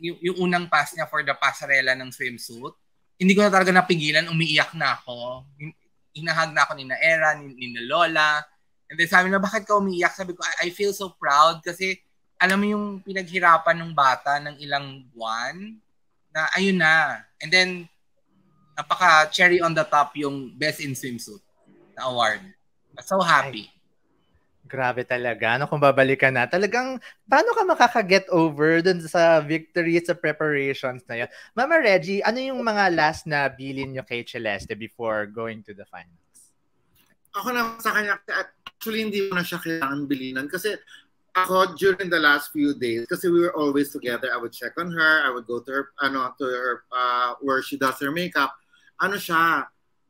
yung unang pass niya for the pasarela ng swimsuit, hindi ko na talaga napigilan, umiiyak na ako. Hinahag na ako ni Era, ni Lola. And then sabi na, bakit ka umiiyak? Sabi ko, I feel so proud kasi alam mo yung pinaghirapan ng bata ng ilang buwan na ayun na. And then, napaka cherry on the top yung Best in Swimsuit na award. I'm so happy. Grabe talaga. Kung babalikan na, talagang paano ka makaka-get over dun sa victory sa preparations na yun? Mama Reggie, ano yung mga last na bilin nyo kay Celeste before going to the finals? Ako na sa kanya, actually hindi mo na siya kailangan bilinan kasi ako during the last few days, kasi we were always together, I would check on her, I would go to her, where she does her makeup.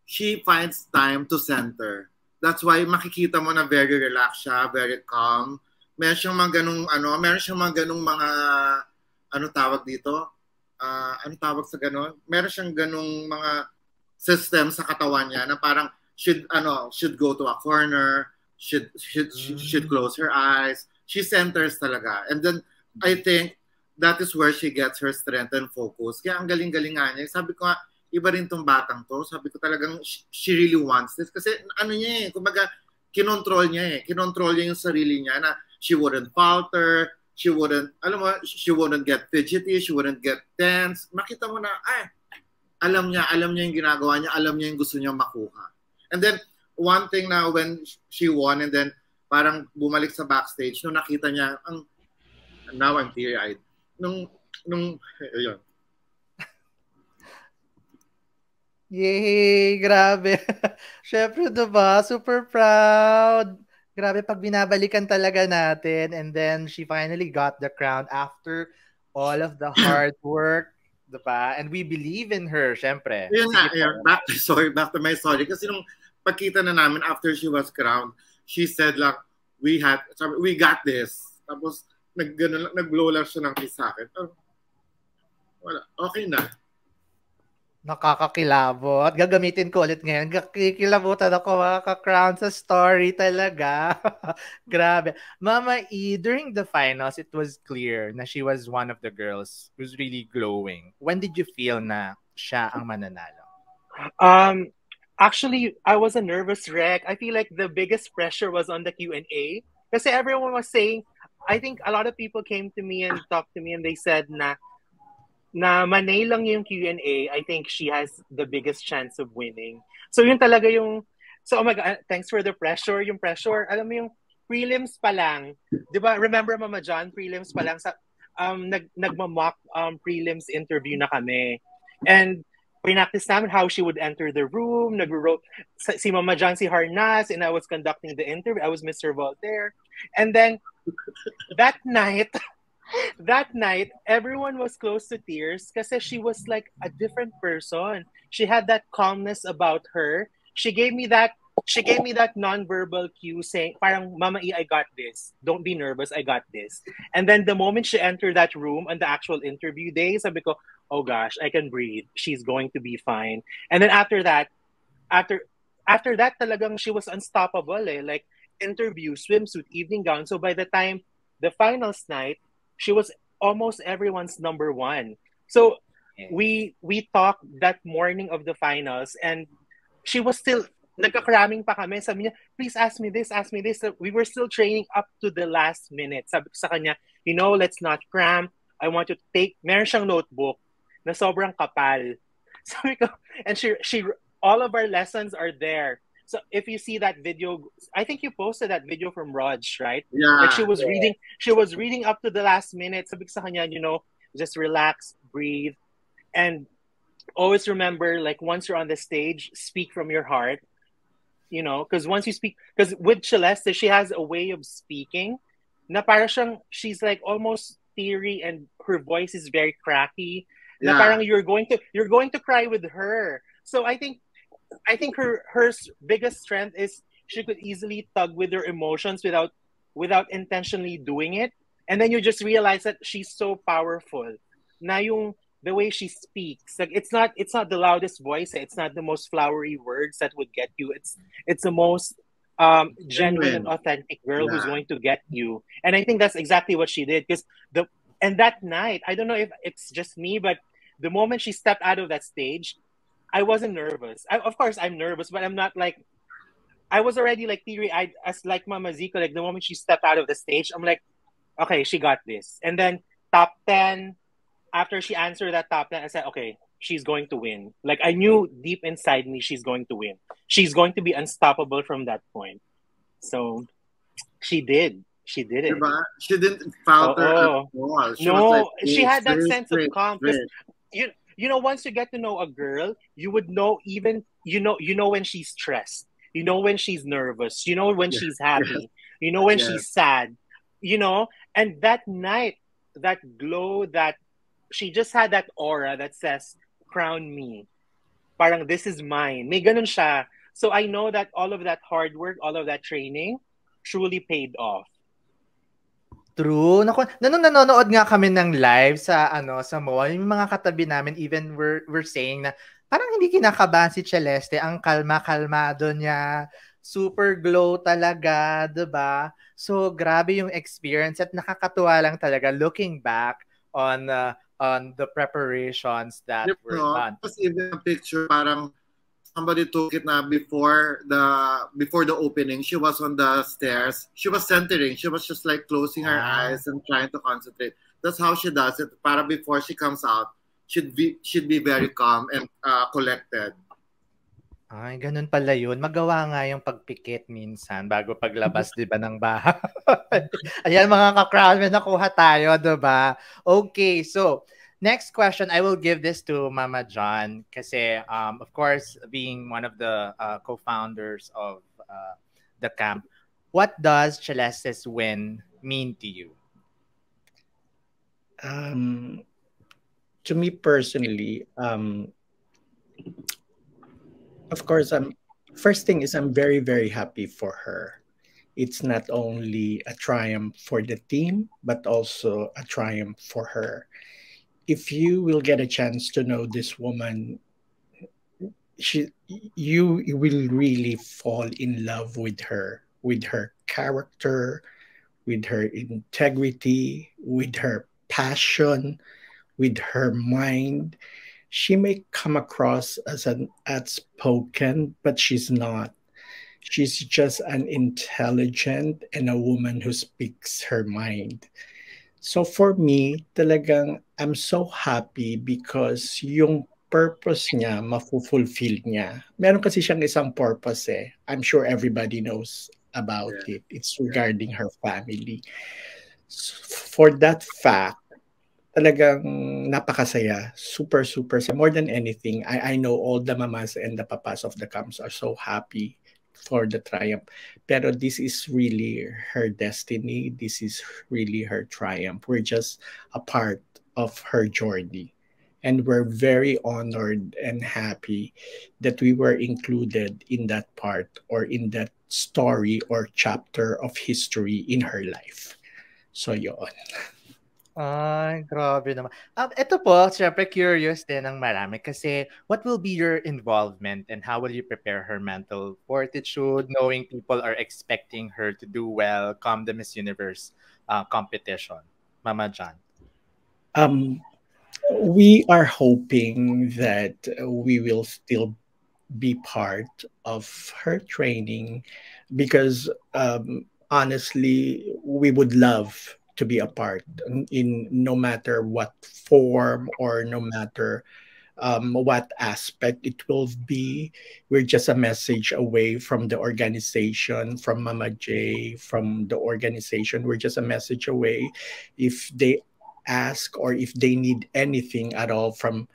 She finds time to center. That's why makikita mo na very relaxed siya, very calm. Meron siyang mga ganung mga, tawag dito? Ano tawag sa ganun? Meron siyang ganung mga system sa katawan niya na parang should go to a corner, should close her eyes. She centers talaga. And then, I think, that is where she gets her strength and focus. Kaya ang galing-galing nga niya. Sabi ko nga, iba rin tong batang to. Sabi ko talagang, she really wants this. Kasi kumbaga, kinontrol niya yung sarili niya na she wouldn't falter, she wouldn't get fidgety, she wouldn't get tense. Makita mo na, alam niya yung ginagawa niya, alam niya yung gusto niya makuha. And then, one thing na when she won and then parang bumalik sa backstage, nung nakita niya, now I'm teary-eyed. Ayun. Yay! Grabe. Syempre, diba? Super proud. Grabe, pag binabalikan talaga natin and then she finally got the crown after all of the hard work, diba? And we believe in her, syempre. Ayun na, back to my story. Kasi nung pagkita na namin after she was crowned, she said like, we got this. Tapos, nag-blow lang siya ng kiss sa akin. Wala, okay na. Nakakakilabot. Gagamitin ko ulit ngayon. Kikilabutan ako makaka-crown sa story talaga. Grabe. Mama E, during the finals, it was clear na she was one of the girls who's really glowing. When did you feel na siya ang mananalo? Actually, I was a nervous wreck. I feel like the biggest pressure was on the Q&A Kasi everyone was saying, I think a lot of people came to me and talked to me and they said na Manay lang yung Q&A, I think she has the biggest chance of winning. So yun talaga yung, so oh my God, thanks for the pressure. Yung pressure, alam mo yung prelims pa lang, di ba, remember Mama John, prelims pa lang, nagmamock prelims interview na kami. And practice namin how she would enter the room, nag-wrote, si Mama John, si Harnas, and I was conducting the interview, I was Mr. Voltaire. And then, that night, everyone was close to tears kasi she was like a different person. She had that calmness about her. She gave me that non-verbal cue saying, parang, Mama E, I got this. Don't be nervous, I got this. And then the moment she entered that room on the actual interview day, sabi ko, oh gosh, I can breathe. She's going to be fine. And then after that talagang she was unstoppable eh. Like interview, swimsuit, evening gown. So by the time the finals night, she was almost everyone's number one. So we talked that morning of the finals and she was still nagka-cramming pa kami. Sabi niya, please ask me this, ask me this. So we were still training up to the last minute. Sabi ko sa kanya, let's not cram. I want you to take, meron siyang notebook na sobrang kapal. Sabi ko, and she all of our lessons are there. So if you see that video, I think you posted that video from Raj, right? Yeah. Like she was reading up to the last minute. Sabi ko sa kanya, just relax, breathe, and always remember, like once you're on the stage, speak from your heart. Because once you speak, because with Celeste, she has a way of speaking na para siyang, she's like almost teary and her voice is very cracky. Yeah. Na parang you're going to cry with her. So I think her biggest strength is she could easily tug with her emotions without intentionally doing it, and then you just realize that she's so powerful. Na yung the way she speaks, like it's not the loudest voice, it's not the most flowery words that would get you. It's the most genuine and authentic girl who's going to get you. And I think that's exactly what she did. Because that night, I don't know if it's just me, but the moment she stepped out of that stage, I wasn't nervous. Of course, I'm nervous, but I'm not like, I was already like teary-eyed as like Mama Zico. Like the moment she stepped out of the stage, I'm like, okay, she got this. And then top 10, after she answered that top 10, I said, okay, she's going to win. Like I knew deep inside me, she's going to win. She's going to be unstoppable from that point. So she did. She did it. She didn't falter at all. She had that sense of calm. Once you get to know a girl, you would know even when she's stressed. You know when she's nervous. You know when she's happy. You know when she's sad. And that night, that glow, that she just had that aura that says, crown me. Parang this is mine. May ganun siya. So I know that all of that hard work, all of that training truly paid off. True. Naku, nanonood nga kami ng live sa MOA, yung mga katabi namin, even we're saying na parang hindi kinakabahan si Celeste, ang kalmado niya, super glow talaga, 'di ba? So grabe yung experience at nakakatuwa lang talaga looking back on the preparations that were done. Tapos even a picture, parang somebody took it na before the opening. She was on the stairs. She was centering. She was just like closing her eyes and trying to concentrate. That's how she does it. Para before she comes out, should be very calm and collected. Ay, ganun pala yun. Magawa nga yung pagpikit minsan bago paglabas, di ba, ng bahay. Ayan, mga ka-crowd, may nakuha tayo, di ba? Okay, so next question, I will give this to Mama John kasi, of course, being one of the co-founders of the camp, what does Celeste's win mean to you? To me personally, of course, first thing is I'm very, very happy for her. It's not only a triumph for the team, but also a triumph for her. If you will get a chance to know this woman, you will really fall in love with her character, with her integrity, with her passion, with her mind. She may come across as an outspoken, but she's not. She's just an intelligent and a woman who speaks her mind. So for me, talagang I'm so happy because yung purpose niya, mafu-fulfill niya. Meron kasi siyang isang purpose eh. I'm sure everybody knows about Yeah. it. It's Yeah. regarding her family. For that fact, talagang napakasaya. Super, super saya. More than anything, I know all the mamas and the papas of the camps are so happy for the triumph. Pero this is really her destiny. This is really her triumph. We're just a part of her journey. And we're very honored and happy that we were included in that part or in that story or chapter of history in her life. So yun. Ay, grabe naman. Eto po, syempre curious din ng marami kasi what will be your involvement and how will you prepare her mental fortitude knowing people are expecting her to do well come the Miss Universe competition? Mama John. Um, we are hoping that we will still be part of her training because honestly we would love to be a part in no matter what form or no matter what aspect it will be. We're just a message away from the organization, from Mama J, from the organization. We're just a message away. If they ask or if they need anything at all from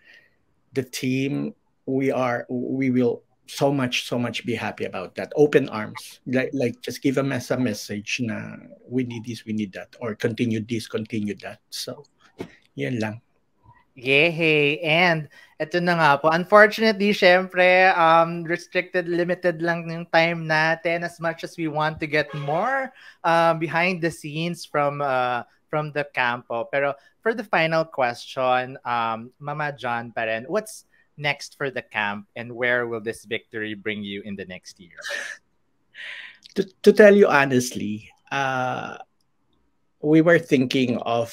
the team, we will so much be happy about that. Open arms, like just give them as a message na we need this, we need that, or continue this, continue that. So yun lang. Yay! And eto na nga po. Unfortunately, syempre, restricted, limited lang yung time natin as much as we want to get more behind the scenes from the campo. Pero for the final question, Mama John pa rin, what's next for the camp and where will this victory bring you in the next year? To tell you honestly, we were thinking of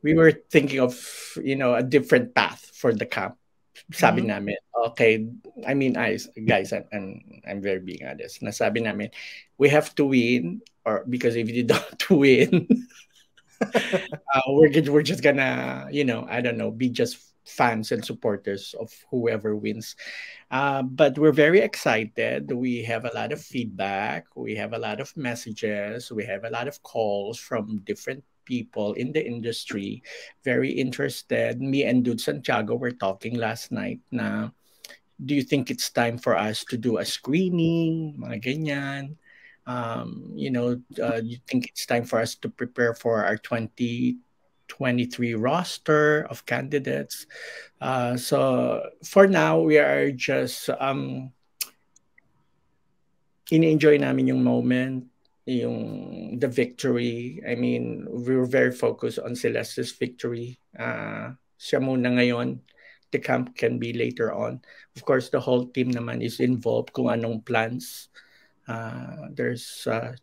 we were thinking of a different path for the camp. Sabi Mhm. namin, okay, I mean, guys, I'm very being honest. Nasabi namin, we have to win, or because if you don't win, we're just gonna, I don't know, be just fans and supporters of whoever wins. But we're very excited. We have a lot of feedback. We have a lot of messages. We have a lot of calls from different people in the industry. Very interested. Me and Dude Santiago were talking last night na, do you think it's time for us to do a screening? Mga ganyan. You think it's time for us to prepare for our 2023 roster of candidates? So for now, we are just in-enjoy namin yung moment, the victory. I mean, we were very focused on Celeste's victory. Siya muna ngayon. The camp can be later on. Of course, the whole team naman is involved kung anong plans. There's a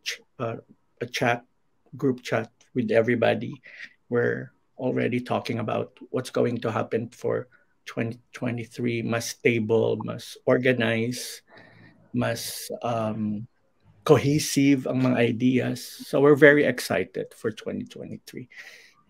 group chat with everybody. We're already talking about what's going to happen for 2023, mas stable, mas organized, mas cohesive ang mga ideas. So we're very excited for 2023.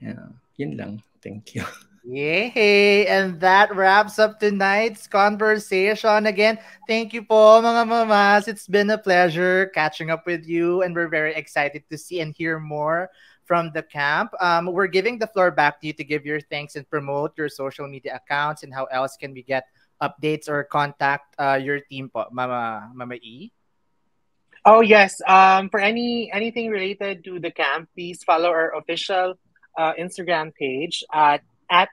Yeah, yun lang. Thank you. Yay! And that wraps up tonight's conversation. Again, thank you po mga mamas. It's been a pleasure catching up with you and we're very excited to see and hear more from the camp. We're giving the floor back to you to give your thanks and promote your social media accounts and how else can we get updates or contact your team po, Mama E? Oh yes. For anything related to the camp, please follow our official Instagram page at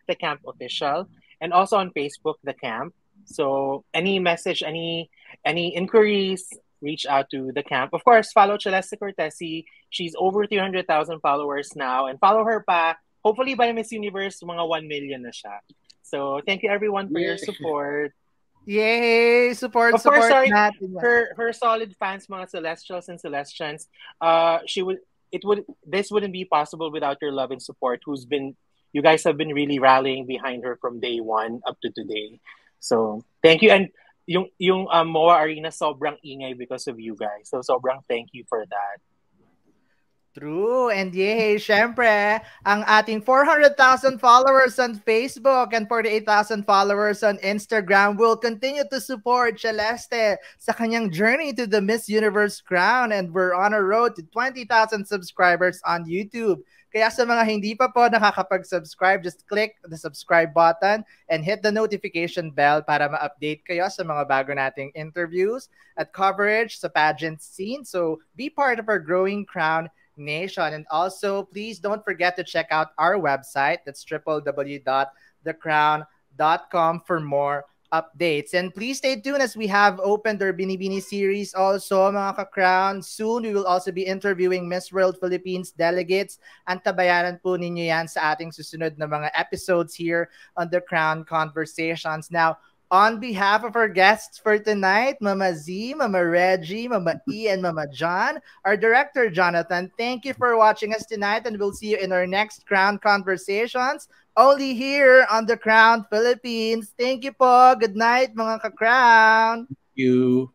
the camp official, and also on Facebook, the camp. So any message, any inquiries, reach out to the camp. Of course, follow Celeste Cortesi. She's over 300,000 followers now, and follow her pa. Hopefully by Miss Universe, mga 1 million na siya. So thank you everyone for your Yeah. support. Yay! Support, Of course, support sorry, natin yan. her solid fans, mga Celestials and Celestians. This wouldn't be possible without your love and support. You guys have been really rallying behind her from day one up to today. So thank you, and yung MOA Arena sobrang ingay because of you guys. So sobrang thank you for that. True. And yay, syempre, ang ating 400,000 followers on Facebook and 48,000 followers on Instagram will continue to support Celeste sa kanyang journey to the Miss Universe crown. And we're on a road to 20,000 subscribers on YouTube. Kaya sa mga hindi pa po nakakapag-subscribe, just click the subscribe button and hit the notification bell para ma-update kayo sa mga bago nating interviews at coverage sa pageant scene. So be part of our growing crown nation. And also, please don't forget to check out our website. That's www.thecrown.com for more updates. And please stay tuned as we have opened our Binibini series also, mga ka-crown. Soon, we will also be interviewing Miss World Philippines delegates. Antabayanan po ninyo yan sa ating susunod na mga episodes here on The Crown Conversations. Now, on behalf of our guests for tonight, Mama Z, Mama Reggie, Mama E, and Mama John, our director, Jonathan, thank you for watching us tonight, and we'll see you in our next Crown Conversations, only here on The Crown Philippines. Thank you po. Good night, mga ka-crown. Thank you.